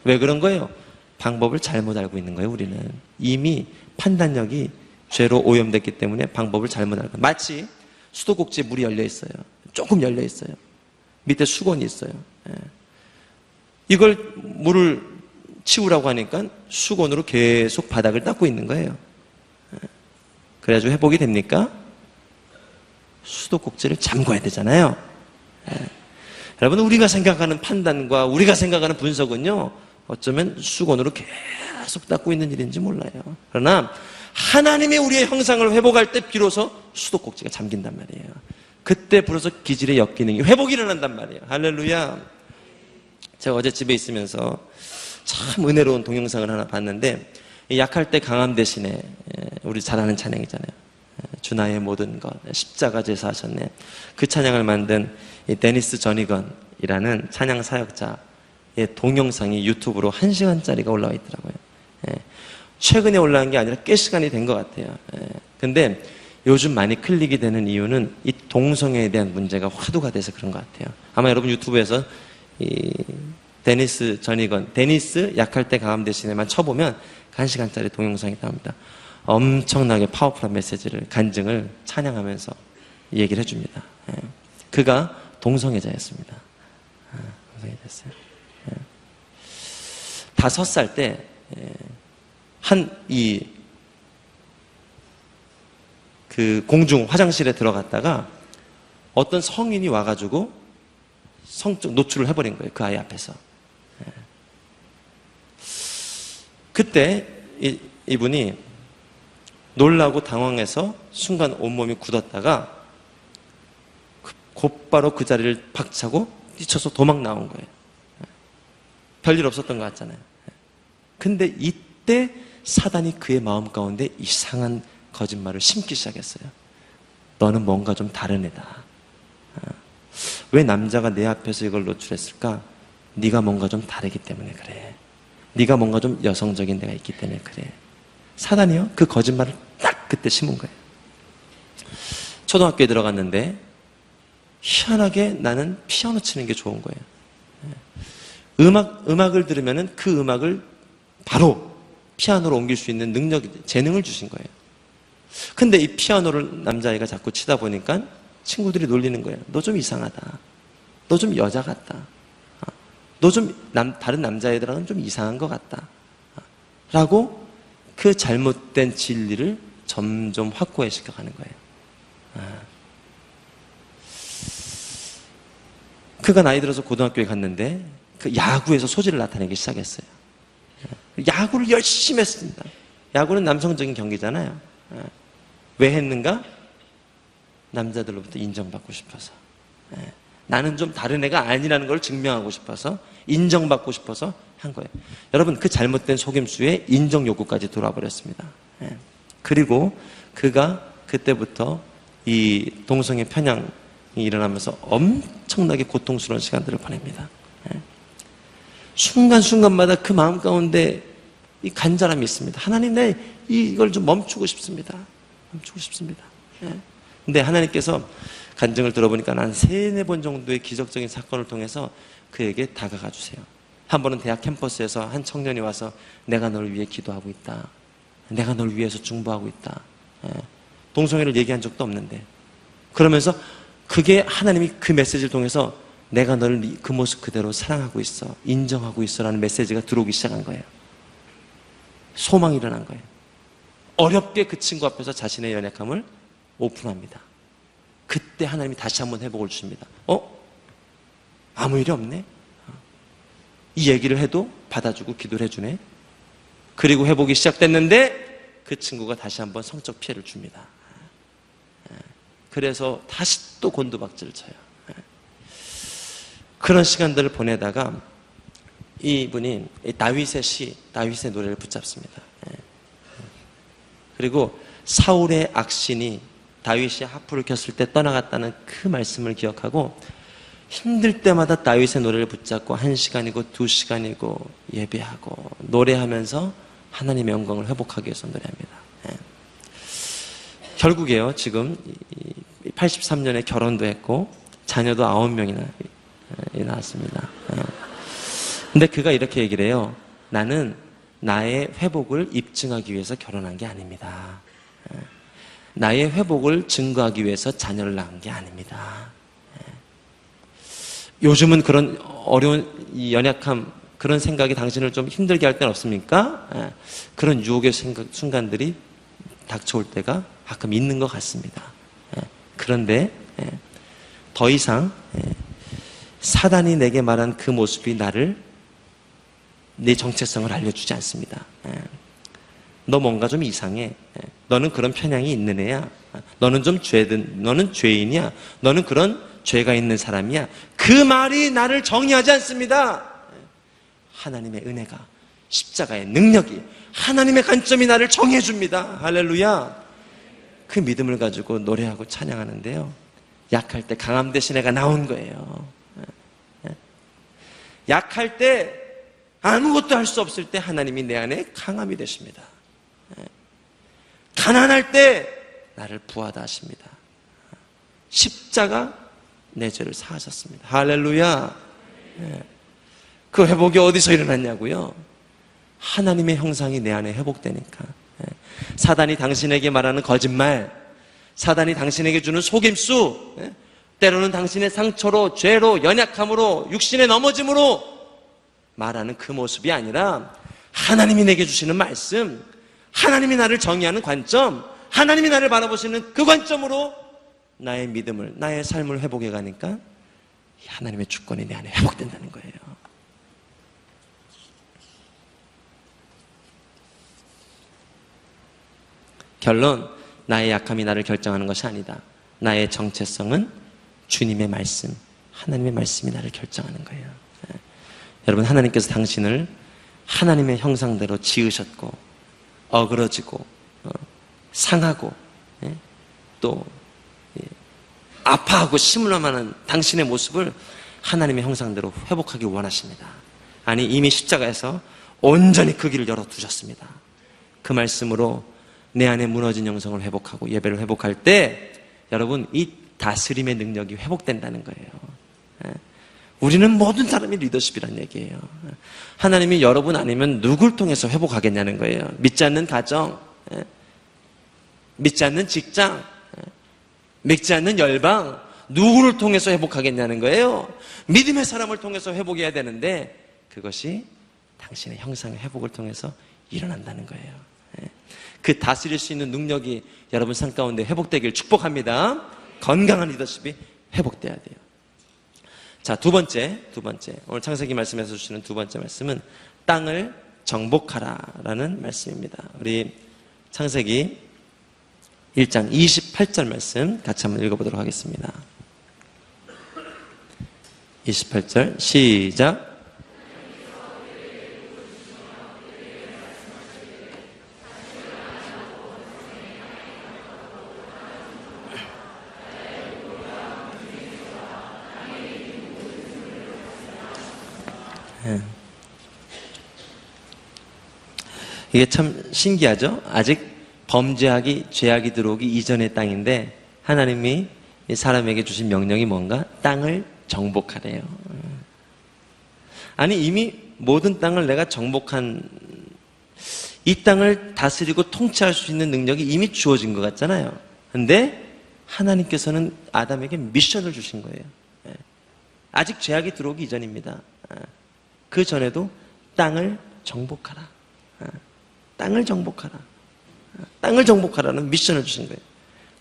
왜 그런 거예요? 방법을 잘못 알고 있는 거예요. 우리는 이미 판단력이 죄로 오염됐기 때문에 방법을 잘못 알고. 마치 수도꼭지에 물이 열려 있어요. 조금 열려 있어요. 밑에 수건이 있어요. 이걸 물을 치우라고 하니까 수건으로 계속 바닥을 닦고 있는 거예요. 그래가지고 회복이 됩니까? 수도꼭지를 잠궈야 되잖아요. 여러분, 우리가 생각하는 판단과 우리가 생각하는 분석은요, 어쩌면 수건으로 계속 닦고 있는 일인지 몰라요. 그러나 하나님이 우리의 형상을 회복할 때 비로소 수도꼭지가 잠긴단 말이에요. 그때 비로소 기질의 역기능이 회복이 일어난단 말이에요. 할렐루야. 제가 어제 집에 있으면서 참 은혜로운 동영상을 하나 봤는데, 약할 때 강함 대신에 우리 잘 아는 찬양이잖아요. 주 나의 모든 것, 십자가 제사하셨네. 그 찬양을 만든 이 데니스 저니건이라는 찬양 사역자의 동영상이 유튜브로 1시간짜리가 올라와 있더라고요. 최근에 올라온 게 아니라 꽤 시간이 된 것 같아요. 근데 요즘 많이 클릭이 되는 이유는 이 동성애에 대한 문제가 화두가 돼서 그런 것 같아요. 아마 여러분 유튜브에서 이 데니스 저니건, 데니스 약할 때 강함 대신에만 쳐보면 1시간짜리 동영상이 나옵니다. 엄청나게 파워풀한 메시지를, 간증을 찬양하면서 얘기를 해줍니다. 그가 동성애자였습니다. 동성애자였어요. 5살 때, 그 공중 화장실에 들어갔다가 어떤 성인이 와가지고 성적 노출을 해버린 거예요. 그 아이 앞에서. 그때 이분이 놀라고 당황해서 순간 온몸이 굳었다가 곧바로 그 자리를 박차고 뛰쳐서 도망 나온 거예요. 별일 없었던 것 같잖아요. 근데 이때 사단이 그의 마음 가운데 이상한 거짓말을 심기 시작했어요. 너는 뭔가 좀 다른 애다. 왜 남자가 내 앞에서 이걸 노출했을까? 네가 뭔가 좀 다르기 때문에 그래. 네가 뭔가 좀 여성적인 데가 있기 때문에 그래. 사단이요? 그 거짓말을 딱 그때 심은 거예요. 초등학교에 들어갔는데 희한하게 나는 피아노 치는 게 좋은 거예요. 음악을 들으면은 그 음악을 바로 피아노로 옮길 수 있는 능력, 재능을 주신 거예요. 근데 이 피아노를 남자아이가 자꾸 치다 보니까 친구들이 놀리는 거예요. 너 좀 이상하다. 너 좀 여자 같다. 너 좀 다른 남자애들하고는 좀 이상한 것 같다. 라고 그 잘못된 진리를 점점 확고해 시켜가는 거예요. 그가 나이 들어서 고등학교에 갔는데 그 야구에서 소질을 나타내기 시작했어요. 야구를 열심히 했습니다. 야구는 남성적인 경기잖아요. 왜 했는가? 남자들로부터 인정받고 싶어서. 나는 좀 다른 애가 아니라는 걸 증명하고 싶어서, 인정받고 싶어서 한 거예요. 여러분, 그 잘못된 속임수에 인정 욕구까지 돌아버렸습니다. 그리고 그가 그때부터 이 동성애 편향이 일어나면서 엄청나게 고통스러운 시간들을 보냅니다. 순간순간마다 그 마음 가운데 이 간절함이 있습니다. 하나님, 내 이걸 좀 멈추고 싶습니다. 멈추고 싶습니다. 근데 하나님께서 간증을 들어보니까 한 3-4번 정도의 기적적인 사건을 통해서 그에게 다가가 주세요. 한 번은 대학 캠퍼스에서 한 청년이 와서 내가 너를 위해 기도하고 있다. 내가 너를 위해서 중보하고 있다. 동성애를 얘기한 적도 없는데. 그러면서 그게 하나님이 그 메시지를 통해서 내가 너를 그 모습 그대로 사랑하고 있어. 인정하고 있어. 라는 메시지가 들어오기 시작한 거예요. 소망이 일어난 거예요. 어렵게 그 친구 앞에서 자신의 연약함을 오픈합니다. 그때 하나님이 다시 한번 회복을 주십니다. 아무 일이 없네? 이 얘기를 해도 받아주고 기도를 해주네? 그리고 회복이 시작됐는데 그 친구가 다시 한번 성적 피해를 줍니다. 그래서 다시 또 곤두박질을 쳐요. 그런 시간들을 보내다가 이분이 다윗의 노래를 붙잡습니다. 그리고 사울의 악신이 다윗이 하프를 켰을 때 떠나갔다는 그 말씀을 기억하고 힘들 때마다 다윗의 노래를 붙잡고 1시간이고 2시간이고 예배하고 노래하면서 하나님의 영광을 회복하기 위해서 노래합니다. 결국에요, 지금 83년에 결혼도 했고 자녀도 9명이나 낳았습니다. 근데 그가 이렇게 얘기를 해요. 나는 나의 회복을 입증하기 위해서 결혼한 게 아닙니다. 나의 회복을 증거하기 위해서 자녀를 낳은 게 아닙니다. 요즘은 그런 어려운 이 연약함, 그런 생각이 당신을 좀 힘들게 할 때는 없습니까? 그런 유혹의 순간들이 닥쳐올 때가 가끔 있는 것 같습니다. 그런데 더 이상 사단이 내게 말한 그 모습이 나를 내 정체성을 알려주지 않습니다. 너 뭔가 좀 이상해. 너는 그런 편향이 있는 애야. 너는 너는 죄인이야. 너는 그런 죄가 있는 사람이야. 그 말이 나를 정의하지 않습니다. 하나님의 은혜가 십자가의 능력이, 하나님의 관점이 나를 정해줍니다. 할렐루야. 그 믿음을 가지고 노래하고 찬양하는데요, 약할 때 강함 대신에가 나온 거예요. 약할 때, 아무것도 할 수 없을 때 하나님이 내 안에 강함이 되십니다. 가난할 때 나를 부하다 하십니다. 십자가 내 죄를 사하셨습니다. 할렐루야. 그 회복이 어디서 일어났냐고요? 하나님의 형상이 내 안에 회복되니까. 사단이 당신에게 말하는 거짓말, 사단이 당신에게 주는 속임수, 때로는 당신의 상처로, 죄로, 연약함으로, 육신의 넘어짐으로 말하는 그 모습이 아니라 하나님이 내게 주시는 말씀, 하나님이 나를 정의하는 관점, 하나님이 나를 바라보시는 그 관점으로 나의 믿음을, 나의 삶을 회복해 가니까 하나님의 주권이 내 안에 회복된다는 거예요. 결론, 나의 약함이 나를 결정하는 것이 아니다. 나의 정체성은 주님의 말씀, 하나님의 말씀이 나를 결정하는 거예요. 여러분, 하나님께서 당신을 하나님의 형상대로 지으셨고, 어그러지고, 상하고, 또 아파하고 심울만한 당신의 모습을 하나님의 형상대로 회복하기 원하십니다. 아니, 이미 십자가에서 온전히 그 길을 열어두셨습니다. 그 말씀으로 내 안에 무너진 영성을 회복하고 예배를 회복할 때, 여러분, 이 다스림의 능력이 회복된다는 거예요. 우리는 모든 사람이 리더십이란 얘기예요. 하나님이 여러분 아니면 누굴 통해서 회복하겠냐는 거예요. 믿지 않는 가정, 믿지 않는 직장, 믿지 않는 열방, 누구를 통해서 회복하겠냐는 거예요. 믿음의 사람을 통해서 회복해야 되는데, 그것이 당신의 형상의 회복을 통해서 일어난다는 거예요. 그 다스릴 수 있는 능력이 여러분 삶 가운데 회복되길 축복합니다. 건강한 리더십이 회복돼야 돼요. 자, 두 번째, 오늘 창세기 말씀에서 주시는 두 번째 말씀은 땅을 정복하라라는 말씀입니다. 우리 창세기 1장 28절 말씀 같이 한번 읽어보도록 하겠습니다. 28절 시작. 이게 참 신기하죠? 아직 범죄하기, 죄악이 들어오기 이전의 땅인데 하나님이 사람에게 주신 명령이 뭔가? 땅을 정복하래요. 아니, 이미 모든 땅을 내가 정복한, 이 땅을 다스리고 통치할 수 있는 능력이 이미 주어진 것 같잖아요. 근데 하나님께서는 아담에게 미션을 주신 거예요. 아직 죄악이 들어오기 이전입니다. 그 전에도 땅을 정복하라. 땅을 정복하라. 땅을 정복하라는 미션을 주신 거예요.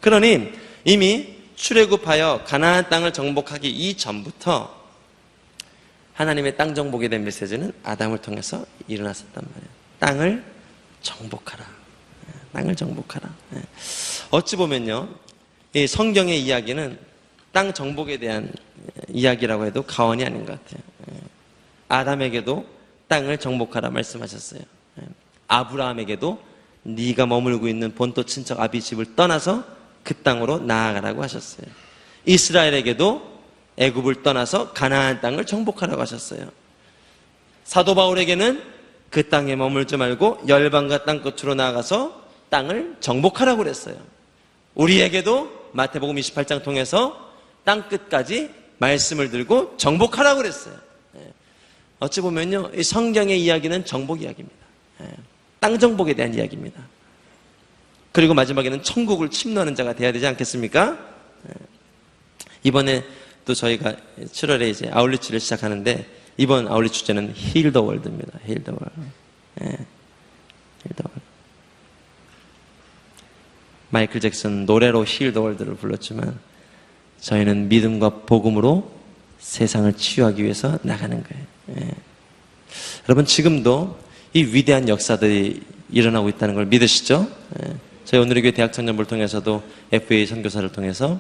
그러니 이미 출애굽하여 가나안 땅을 정복하기 이전부터 하나님의 땅 정복에 대한 메시지는 아담을 통해서 일어났었단 말이에요. 땅을 정복하라. 땅을 정복하라. 어찌 보면요, 이 성경의 이야기는 땅 정복에 대한 이야기라고 해도 과언이 아닌 것 같아요. 아담에게도 땅을 정복하라 말씀하셨어요. 아브라함에게도 네가 머물고 있는 본토 친척 아비집을 떠나서 그 땅으로 나아가라고 하셨어요. 이스라엘에게도 애굽을 떠나서 가나안 땅을 정복하라고 하셨어요. 사도 바울에게는 그 땅에 머물지 말고 열방과 땅 끝으로 나아가서 땅을 정복하라고 그랬어요. 우리에게도 마태복음 28장 통해서 땅 끝까지 말씀을 들고 정복하라고 그랬어요. 어찌 보면요, 이 성경의 이야기는 정복 이야기입니다. 땅 정복에 대한 이야기입니다. 그리고 마지막에는 천국을 침노하는 자가 돼야 되지 않겠습니까? 이번에 또 저희가 7월에 이제 아울리츠를 시작하는데, 이번 아울리츠 주제는 Heal the World입니다. Heal the World. Heal the World. 마이클 잭슨 노래로 Heal the World를 불렀지만 저희는 믿음과 복음으로 세상을 치유하기 위해서 나가는 거예요. 여러분, 지금도 이 위대한 역사들이 일어나고 있다는 걸 믿으시죠? 저희 오늘의 교회 대학 청년부를 통해서도 FA 선교사를 통해서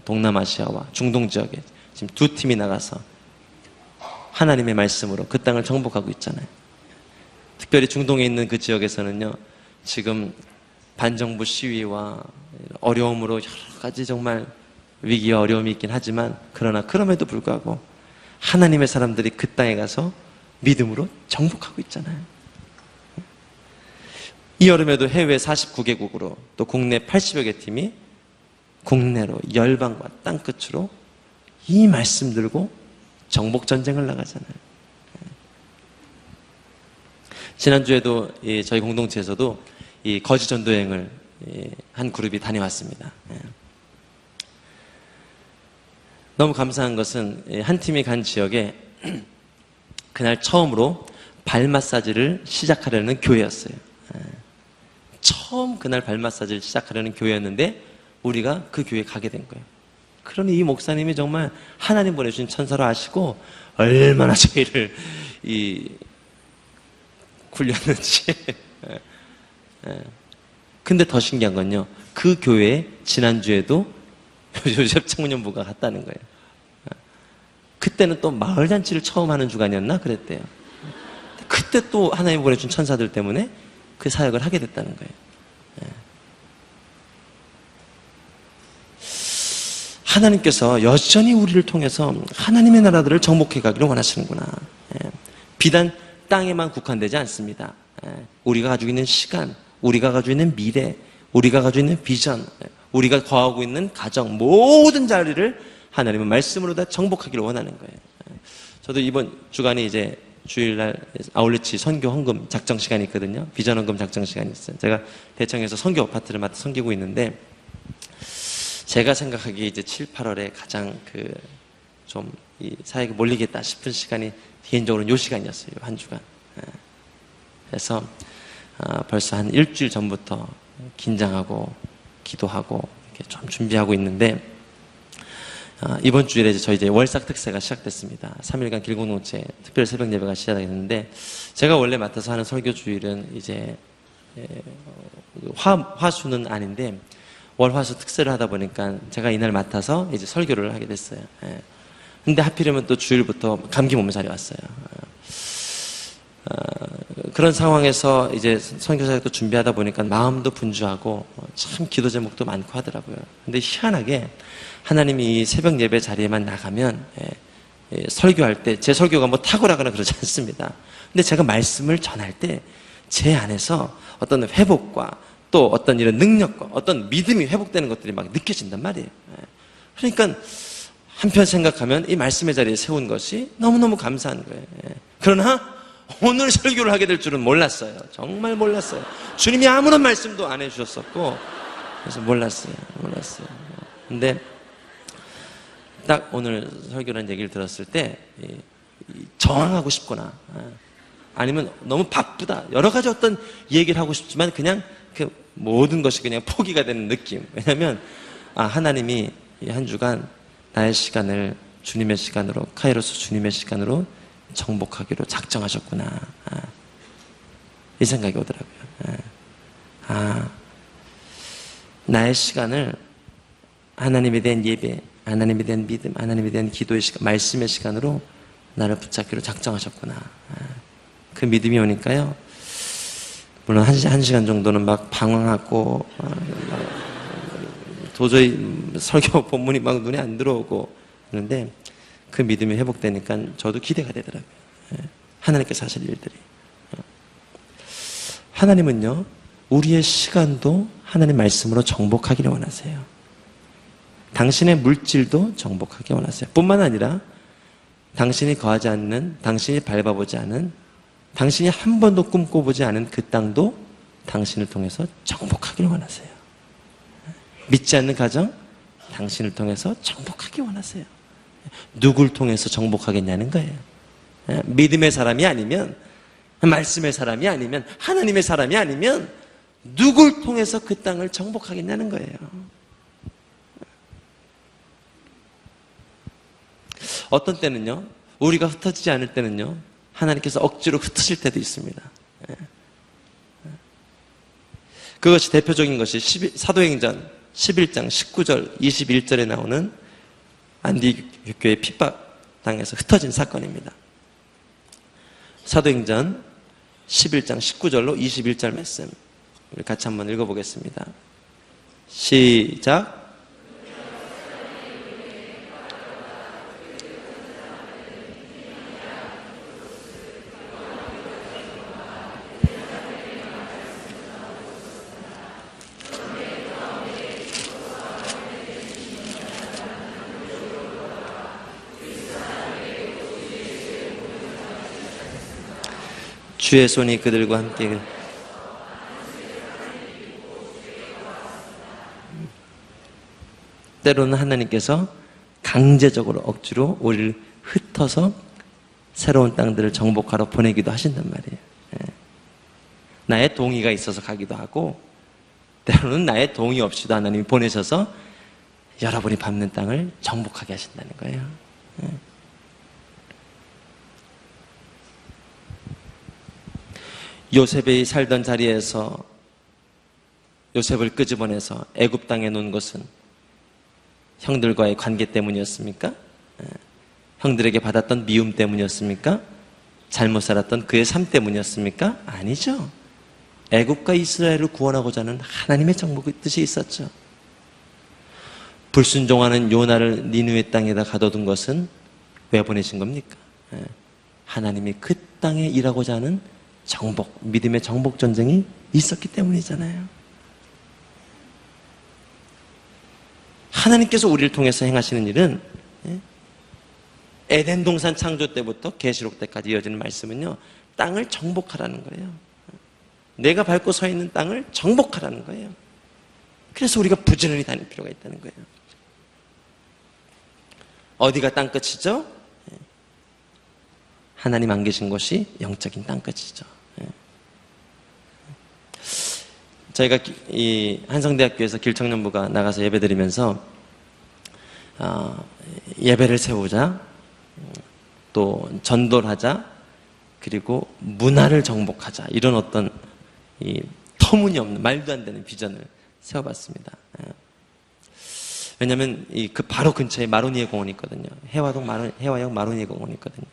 동남아시아와 중동 지역에 지금 두 팀이 나가서 하나님의 말씀으로 그 땅을 정복하고 있잖아요. 특별히 중동에 있는 그 지역에서는요, 지금 반정부 시위와 어려움으로 여러 가지 정말 위기와 어려움이 있긴 하지만, 그러나 그럼에도 불구하고 하나님의 사람들이 그 땅에 가서 믿음으로 정복하고 있잖아요. 이 여름에도 해외 49개국으로 또 국내 80여 개 팀이 국내로 열방과 땅끝으로 이 말씀 들고 정복 전쟁을 나가잖아요. 지난주에도 저희 공동체에서도 이 거지 전도여행을 한 그룹이 다녀왔습니다. 너무 감사한 것은 한 팀이 간 지역에 그날 처음으로 발 마사지를 시작하려는 교회였어요. 처음 그날 발 마사지를 시작하려는 교회였는데 우리가 그 교회에 가게 된 거예요. 그러니 이 목사님이 정말 하나님 보내주신 천사로 아시고 얼마나 저희를 굴렸는지. 근데 더 신기한 건요, 그 교회에 지난주에도 요셉 청년부가 갔다는 거예요. 그때는 또 마을잔치를 처음 하는 주간이었나 그랬대요. 그때 또 하나님 보내준 천사들 때문에 그 사역을 하게 됐다는 거예요. 하나님께서 여전히 우리를 통해서 하나님의 나라들을 정복해 가기를 원하시는구나. 비단 땅에만 국한되지 않습니다. 우리가 가지고 있는 시간, 우리가 가지고 있는 미래, 우리가 가지고 있는 비전, 우리가 거하고 있는 가정, 모든 자리를 하나님은 말씀으로 다 정복하기를 원하는 거예요. 저도 이번 주간에 이제 주일날 아울리치 선교 헌금 작정 시간이 있거든요. 비전 헌금 작정 시간이 있어요. 제가 대청에서 선교 아파트를 맡아 섬기고 있는데, 제가 생각하기에 이제 7, 8월에 가장 좀 이 사역에 몰리겠다 싶은 시간이 개인적으로는 요 시간이었어요. 한 주간. 그래서 벌써 한 일주일 전부터 긴장하고 기도하고 이렇게 좀 준비하고 있는데, 이번 주일에 저희 이제 월삭 특세가 시작됐습니다. 3일간 길공동체 특별 새벽 예배가 시작됐는데, 제가 원래 맡아서 하는 설교 주일은 이제 화수는 아닌데 월화수 특세를 하다 보니까 제가 이날 맡아서 이제 설교를 하게 됐어요. 근데 하필이면 또 주일부터 감기 몸살이 왔어요. 그런 상황에서 이제 선교사역도 준비하다 보니까 마음도 분주하고 참 기도 제목도 많고 하더라고요. 근데 희한하게 하나님이 이 새벽 예배 자리에만 나가면 설교할 때 제 설교가 뭐 탁월하거나 그러지 않습니다. 근데 제가 말씀을 전할 때 제 안에서 어떤 회복과 또 어떤 이런 능력과 어떤 믿음이 회복되는 것들이 막 느껴진단 말이에요. 그러니까 한편 생각하면 이 말씀의 자리에 세운 것이 너무너무 감사한 거예요. 그러나 오늘 설교를 하게 될 줄은 몰랐어요. 정말 몰랐어요. 주님이 아무런 말씀도 안 해주셨었고, 그래서 몰랐어요. 근데 딱 오늘 설교라는 얘기를 들었을 때 저항하고 싶거나 아니면 너무 바쁘다, 여러 가지 어떤 얘기를 하고 싶지만 그냥 그 모든 것이 그냥 포기가 되는 느낌. 왜냐하면 하나님이 이 한 주간 나의 시간을 주님의 시간으로, 카이로스 주님의 시간으로 정복하기로 작정하셨구나. 이 생각이 오더라고요. 나의 시간을 하나님에 대한 예배, 하나님에 대한 믿음, 하나님에 대한 기도의 시간, 말씀의 시간으로 나를 붙잡기로 작정하셨구나. 그 믿음이 오니까요, 물론 한 시간 정도는 막 방황하고 도저히 설교 본문이 막 눈에 안 들어오고 그런데 그 믿음이 회복되니까 저도 기대가 되더라고요. 하나님께서 하실 일들이. 하나님은요, 우리의 시간도 하나님 말씀으로 정복하기를 원하세요. 당신의 물질도 정복하기 원하세요. 뿐만 아니라 당신이 거하지 않는, 당신이 밟아보지 않은, 당신이 한 번도 꿈꿔보지 않은 그 땅도 당신을 통해서 정복하기를 원하세요. 믿지 않는 가정, 당신을 통해서 정복하기 원하세요. 누굴 통해서 정복하겠냐는 거예요. 믿음의 사람이 아니면, 말씀의 사람이 아니면, 하나님의 사람이 아니면 누굴 통해서 그 땅을 정복하겠냐는 거예요. 어떤 때는요, 우리가 흩어지지 않을 때는요, 하나님께서 억지로 흩으실 때도 있습니다. 그것이 대표적인 것이 사도행전 11장 19절 21절에 나오는 안디옥 교회 핍박당해서 흩어진 사건입니다. 사도행전 11장 19절로 21절 말씀 우리 같이 한번 읽어보겠습니다. 시작. 주의 손이 그들과 함께 때로는 하나님께서 강제적으로 억지로 우리를 흩어서 새로운 땅들을 정복하러 보내기도 하신단 말이에요. 나의 동의가 있어서 가기도 하고 때로는 나의 동의 없이도 하나님이 보내셔서 여러분이 밟는 땅을 정복하게 하신다는 거예요. 요셉이 살던 자리에서 요셉을 끄집어내서 애굽 땅에 놓은 것은 형들과의 관계 때문이었습니까? 형들에게 받았던 미움 때문이었습니까? 잘못 살았던 그의 삶 때문이었습니까? 아니죠. 애굽과 이스라엘을 구원하고자 하는 하나님의 정복의 뜻이 있었죠. 불순종하는 요나를 니느웨 땅에다 가둬둔 것은 왜 보내신 겁니까? 하나님이 그 땅에 일하고자 하는 정복, 믿음의 정복 전쟁이 있었기 때문이잖아요. 하나님께서 우리를 통해서 행하시는 일은 에덴 동산 창조 때부터 계시록 때까지 이어지는 말씀은요, 땅을 정복하라는 거예요. 내가 밟고 서 있는 땅을 정복하라는 거예요. 그래서 우리가 부지런히 다닐 필요가 있다는 거예요. 어디가 땅끝이죠? 하나님 안 계신 곳이 영적인 땅끝이죠. 저희가 이 한성대학교에서 길청년부가 나가서 예배드리면서 예배를 세우자, 또 전도를 하자, 그리고 문화를 정복하자, 이런 어떤 이 터무니없는 말도 안 되는 비전을 세워봤습니다. 왜냐하면 그 바로 근처에 마로니에 공원이 있거든요. 해화역 마로니에 공원이 있거든요.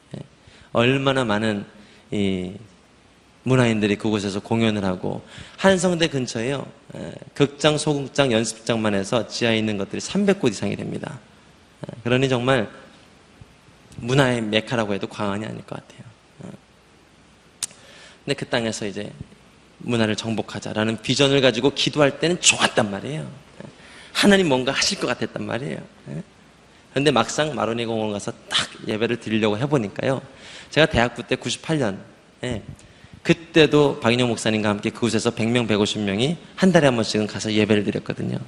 얼마나 많은 이 문화인들이 그곳에서 공연을 하고, 한성대 근처에요, 극장, 소극장, 연습장만 해서 지하에 있는 것들이 300곳 이상이 됩니다. 그러니 정말 문화의 메카라고 해도 과언이 아닐 것 같아요. 근데 그 땅에서 이제 문화를 정복하자라는 비전을 가지고 기도할 때는 좋았단 말이에요. 하나님 뭔가 하실 것 같았단 말이에요. 그런데 막상 마로니에 공원 가서 딱 예배를 드리려고 해보니까요, 제가 대학부 때 98년, 그때도 박인영 목사님과 함께 그곳에서 100명, 150명이 한 달에 한 번씩은 가서 예배를 드렸거든요.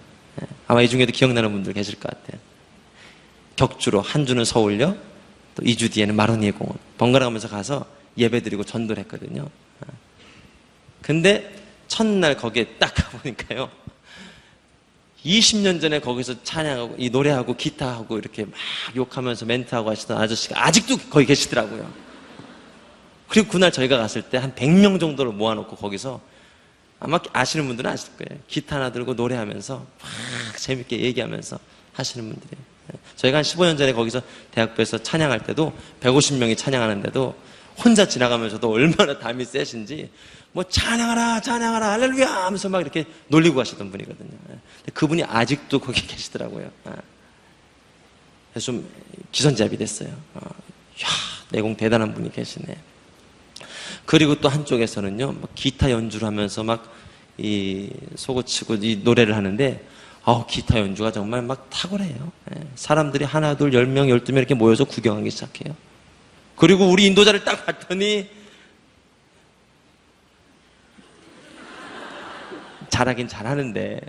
아마 이 중에도 기억나는 분들 계실 것 같아요. 격주로 한 주는 서울역, 또 2주 뒤에는 마로니에 공원 번갈아 가면서 가서 예배 드리고 전도를 했거든요. 근데 첫날 거기에 딱 가보니까요, 20년 전에 거기서 찬양하고 이 노래하고 기타하고 이렇게 막 욕하면서 멘트하고 하시던 아저씨가 아직도 거기 계시더라고요. 그리고 그날 저희가 갔을 때 한 100명 정도를 모아놓고 거기서, 아마 아시는 분들은 아실 거예요, 기타 하나 들고 노래하면서 막 재밌게 얘기하면서 하시는 분들이. 저희가 한 15년 전에 거기서 대학부에서 찬양할 때도 150명이 찬양하는데도 혼자 지나가면서도 얼마나 담이 세신지 뭐 찬양하라 찬양하라 할렐루야 하면서 막 이렇게 놀리고 가시던 분이거든요. 근데 그분이 아직도 거기 계시더라고요. 그래서 좀 기선제압이 됐어요. 이야, 내공 대단한 분이 계시네. 그리고 또 한쪽에서는요, 막 기타 연주를 하면서 막 이 소고치고 이 노래를 하는데, 기타 연주가 정말 막 탁월해요. 사람들이 하나, 둘, 10명, 12명 이렇게 모여서 구경하기 시작해요. 그리고 우리 인도자를 딱 봤더니 잘하긴 잘하는데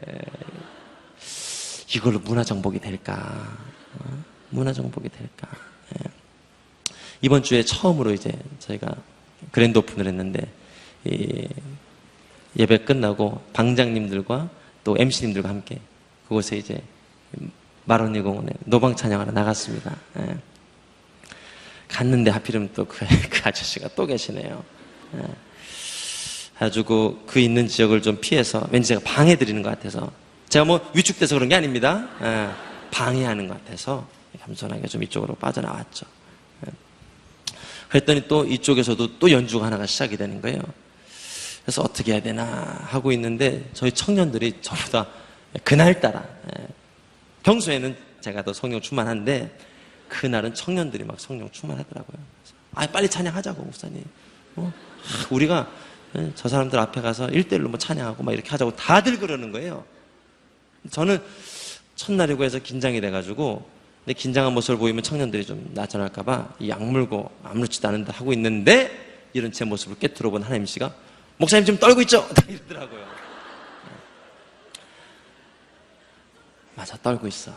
이걸로 문화 정복이 될까? 문화 정복이 될까? 이번 주에 처음으로 이제 저희가 그랜드 오픈을 했는데, 예배 끝나고 방장님들과 또 MC님들과 함께 그곳에 이제 마로니 공원에 노방 찬양하러 나갔습니다. 갔는데 하필이면 또 그 아저씨가 또 계시네요. 아주 그 있는 지역을 좀 피해서, 왠지 제가 방해드리는 것 같아서, 제가 뭐 위축돼서 그런 게 아닙니다. 방해하는 것 같아서 겸손하게 좀 이쪽으로 빠져나왔죠. 그랬더니 또 이쪽에서도 또 연주가 하나가 시작이 되는 거예요. 그래서 어떻게 해야 되나 하고 있는데 저희 청년들이 저보다 그날따라, 평소에는 제가 더 성령 충만한데 그날은 청년들이 막 성령 충만하더라고요. 빨리 찬양하자고, 목사님. 우리가 저 사람들 앞에 가서 1대1로 뭐 찬양하고 막 이렇게 하자고 다들 그러는 거예요. 저는 첫날이고 해서 긴장이 돼가지고, 근데 긴장한 모습을 보이면 청년들이 좀 나타날까봐 약 물고 아무렇지도 않은데 하고 있는데, 이런 제 모습을 깨트려 본 하나님 씨가 목사님 지금 떨고 있죠? 이러더라고요. 맞아, 떨고 있어.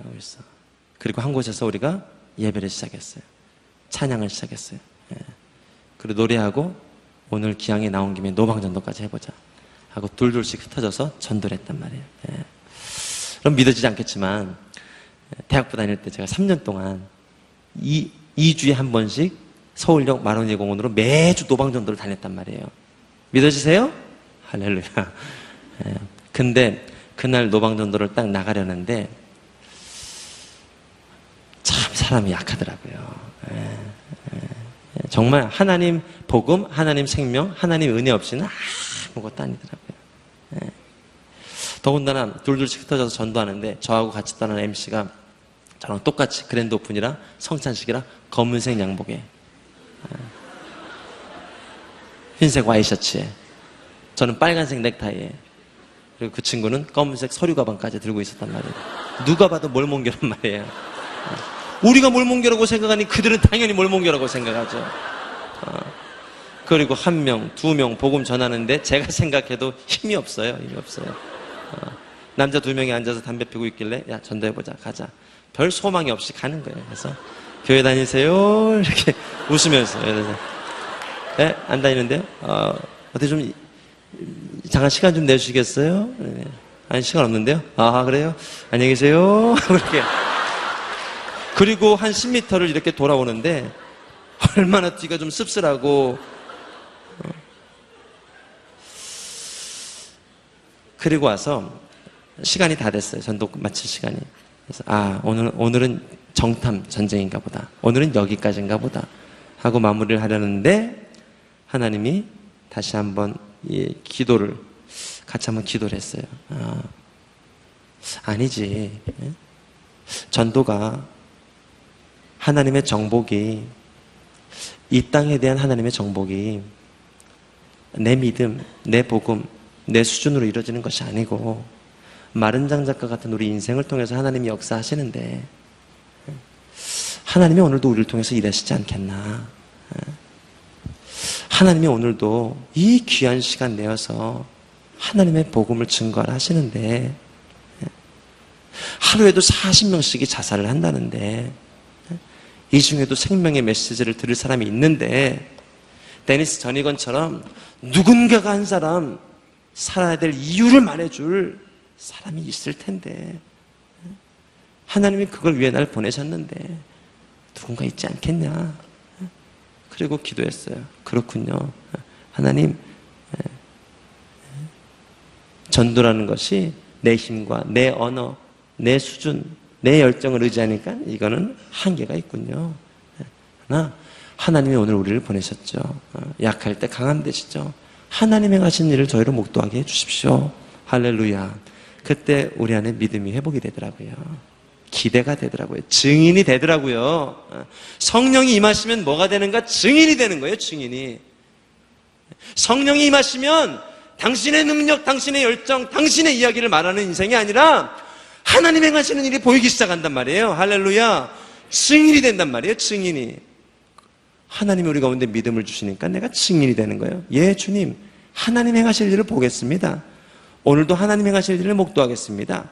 떨고 있어. 그리고 한 곳에서 우리가 예배를 시작했어요. 찬양을 시작했어요. 그리고 노래하고 오늘 기왕에 나온 김에 노방전도까지 해보자 하고 둘둘씩 흩어져서 전도를 했단 말이에요. 그럼 믿어지지 않겠지만 대학부 다닐 때 제가 3년 동안 2주에 한 번씩 서울역 만원예공원으로 매주 노방전도를 다녔단 말이에요. 믿어지세요? 할렐루야. 근데 그날 노방전도를 딱 나가려는데 참 사람이 약하더라고요. 정말 하나님 복음, 하나님 생명, 하나님 은혜 없이는 아무것도 아니더라고요. 더군다나 둘둘씩 흩어져서 전도하는데 저하고 같이 따는 MC가 저랑 똑같이 그랜드 오픈이라 성찬식이라 검은색 양복에 흰색 와이셔츠에 저는 빨간색 넥타이에, 그리고 그 친구는 검은색 서류 가방까지 들고 있었단 말이에요. 누가 봐도 몰몬교란 말이에요. 우리가 몰몬교라고 생각하니 그들은 당연히 몰몬교라고 생각하죠. 그리고 1명, 2명 복음 전하는데 제가 생각해도 힘이 없어요. 힘이 없어요. 남자 2명이 앉아서 담배 피고 있길래 야 전도해보자, 가자. 별 소망이 없이 가는 거예요. 그래서 교회 다니세요? 이렇게 웃으면서. 네? 안 다니는데요? 어떻게 좀 잠깐 시간 좀 내주시겠어요? 네. 아니 시간 없는데요? 아 그래요? 안녕히 계세요. 이렇게. 그리고 한 10m를 이렇게 돌아오는데 얼마나 뒤가 좀 씁쓸하고, 그리고 와서 시간이 다 됐어요. 전도 마칠 시간이. 그래서 오늘은 정탐 전쟁인가 보다, 오늘은 여기까지인가 보다 하고 마무리를 하려는데 하나님이 다시 한번 기도를 같이 한번 기도를 했어요. 아니지, 전도가 하나님의 정복이, 이 땅에 대한 하나님의 정복이 내 믿음, 내 복음, 내 수준으로 이루어지는 것이 아니고 마른 장작과 같은 우리 인생을 통해서 하나님이 역사하시는데 하나님이 오늘도 우리를 통해서 일하시지 않겠나. 하나님이 오늘도 이 귀한 시간 내어서 하나님의 복음을 증거하라 하시는데 하루에도 40명씩이 자살을 한다는데 이 중에도 생명의 메시지를 들을 사람이 있는데 데니스 전이건처럼 누군가가 한 사람 살아야 될 이유를 말해줄 사람이 있을 텐데 하나님이 그걸 위해 날 보내셨는데 누군가 있지 않겠냐. 그리고 기도했어요. 그렇군요. 하나님, 전도라는 것이 내 힘과 내 언어, 내 수준, 내 열정을 의지하니까 이거는 한계가 있군요. 그러나 하나님이 오늘 우리를 보내셨죠. 약할 때 강함 되시죠. 하나님의 하신 일을 저희로 목도하게 해주십시오. 할렐루야. 그때 우리 안에 믿음이 회복이 되더라고요. 기대가 되더라고요. 증인이 되더라고요. 성령이 임하시면 뭐가 되는가? 증인이 되는 거예요. 증인이. 성령이 임하시면 당신의 능력, 당신의 열정, 당신의 이야기를 말하는 인생이 아니라 하나님 행하시는 일이 보이기 시작한단 말이에요. 할렐루야. 증인이 된단 말이에요. 증인이. 하나님이 우리 가운데 믿음을 주시니까 내가 증인이 되는 거예요. 예, 주님, 하나님 행하실 일을 보겠습니다. 오늘도 하나님 행하실 일을 목도하겠습니다.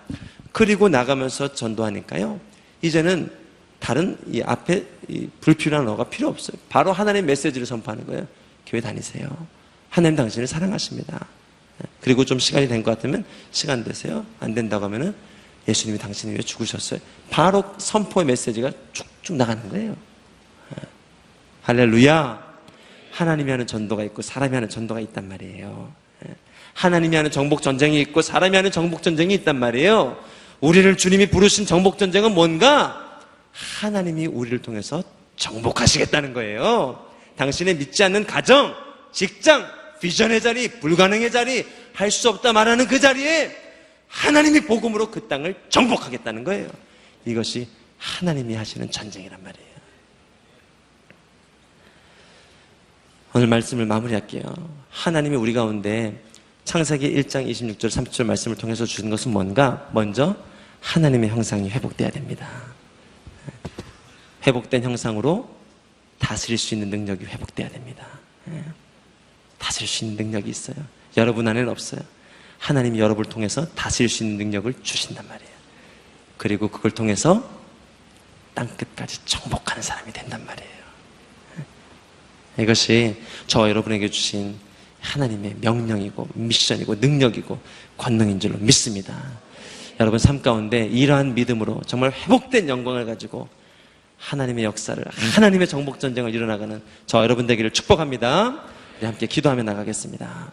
그리고 나가면서 전도하니까요, 이제는 다른 이 앞에 이 불필요한 언어가 필요 없어요. 바로 하나님의 메시지를 선포하는 거예요. 교회 다니세요. 하나님 당신을 사랑하십니다. 그리고 좀 시간이 된 것 같으면 시간 되세요. 안 된다고 하면은 예수님이 당신을 위해 죽으셨어요. 바로 선포의 메시지가 쭉쭉 나가는 거예요. 할렐루야. 하나님이 하는 전도가 있고 사람이 하는 전도가 있단 말이에요. 하나님이 하는 정복 전쟁이 있고 사람이 하는 정복 전쟁이 있단 말이에요. 우리를 주님이 부르신 정복 전쟁은 뭔가? 하나님이 우리를 통해서 정복하시겠다는 거예요. 당신의 믿지 않는 가정, 직장, 비전의 자리, 불가능의 자리, 할 수 없다 말하는 그 자리에 하나님이 복음으로 그 땅을 정복하겠다는 거예요. 이것이 하나님이 하시는 전쟁이란 말이에요. 오늘 말씀을 마무리할게요. 하나님이 우리 가운데 창세기 1장 26절 30절 말씀을 통해서 주신 것은 뭔가? 먼저 하나님의 형상이 회복돼야 됩니다. 회복된 형상으로 다스릴 수 있는 능력이 회복돼야 됩니다. 다스릴 수 있는 능력이 있어요. 여러분 안에는 없어요. 하나님이 여러분을 통해서 다스릴 수 있는 능력을 주신단 말이에요. 그리고 그걸 통해서 땅끝까지 정복하는 사람이 된단 말이에요. 이것이 저와 여러분에게 주신 하나님의 명령이고 미션이고 능력이고 권능인 줄로 믿습니다. 여러분 삶 가운데 이러한 믿음으로 정말 회복된 영광을 가지고 하나님의 역사를, 하나님의 정복 전쟁을 이뤄나가는 저와 여러분 되기를 축복합니다. 우리 함께 기도하며 나가겠습니다.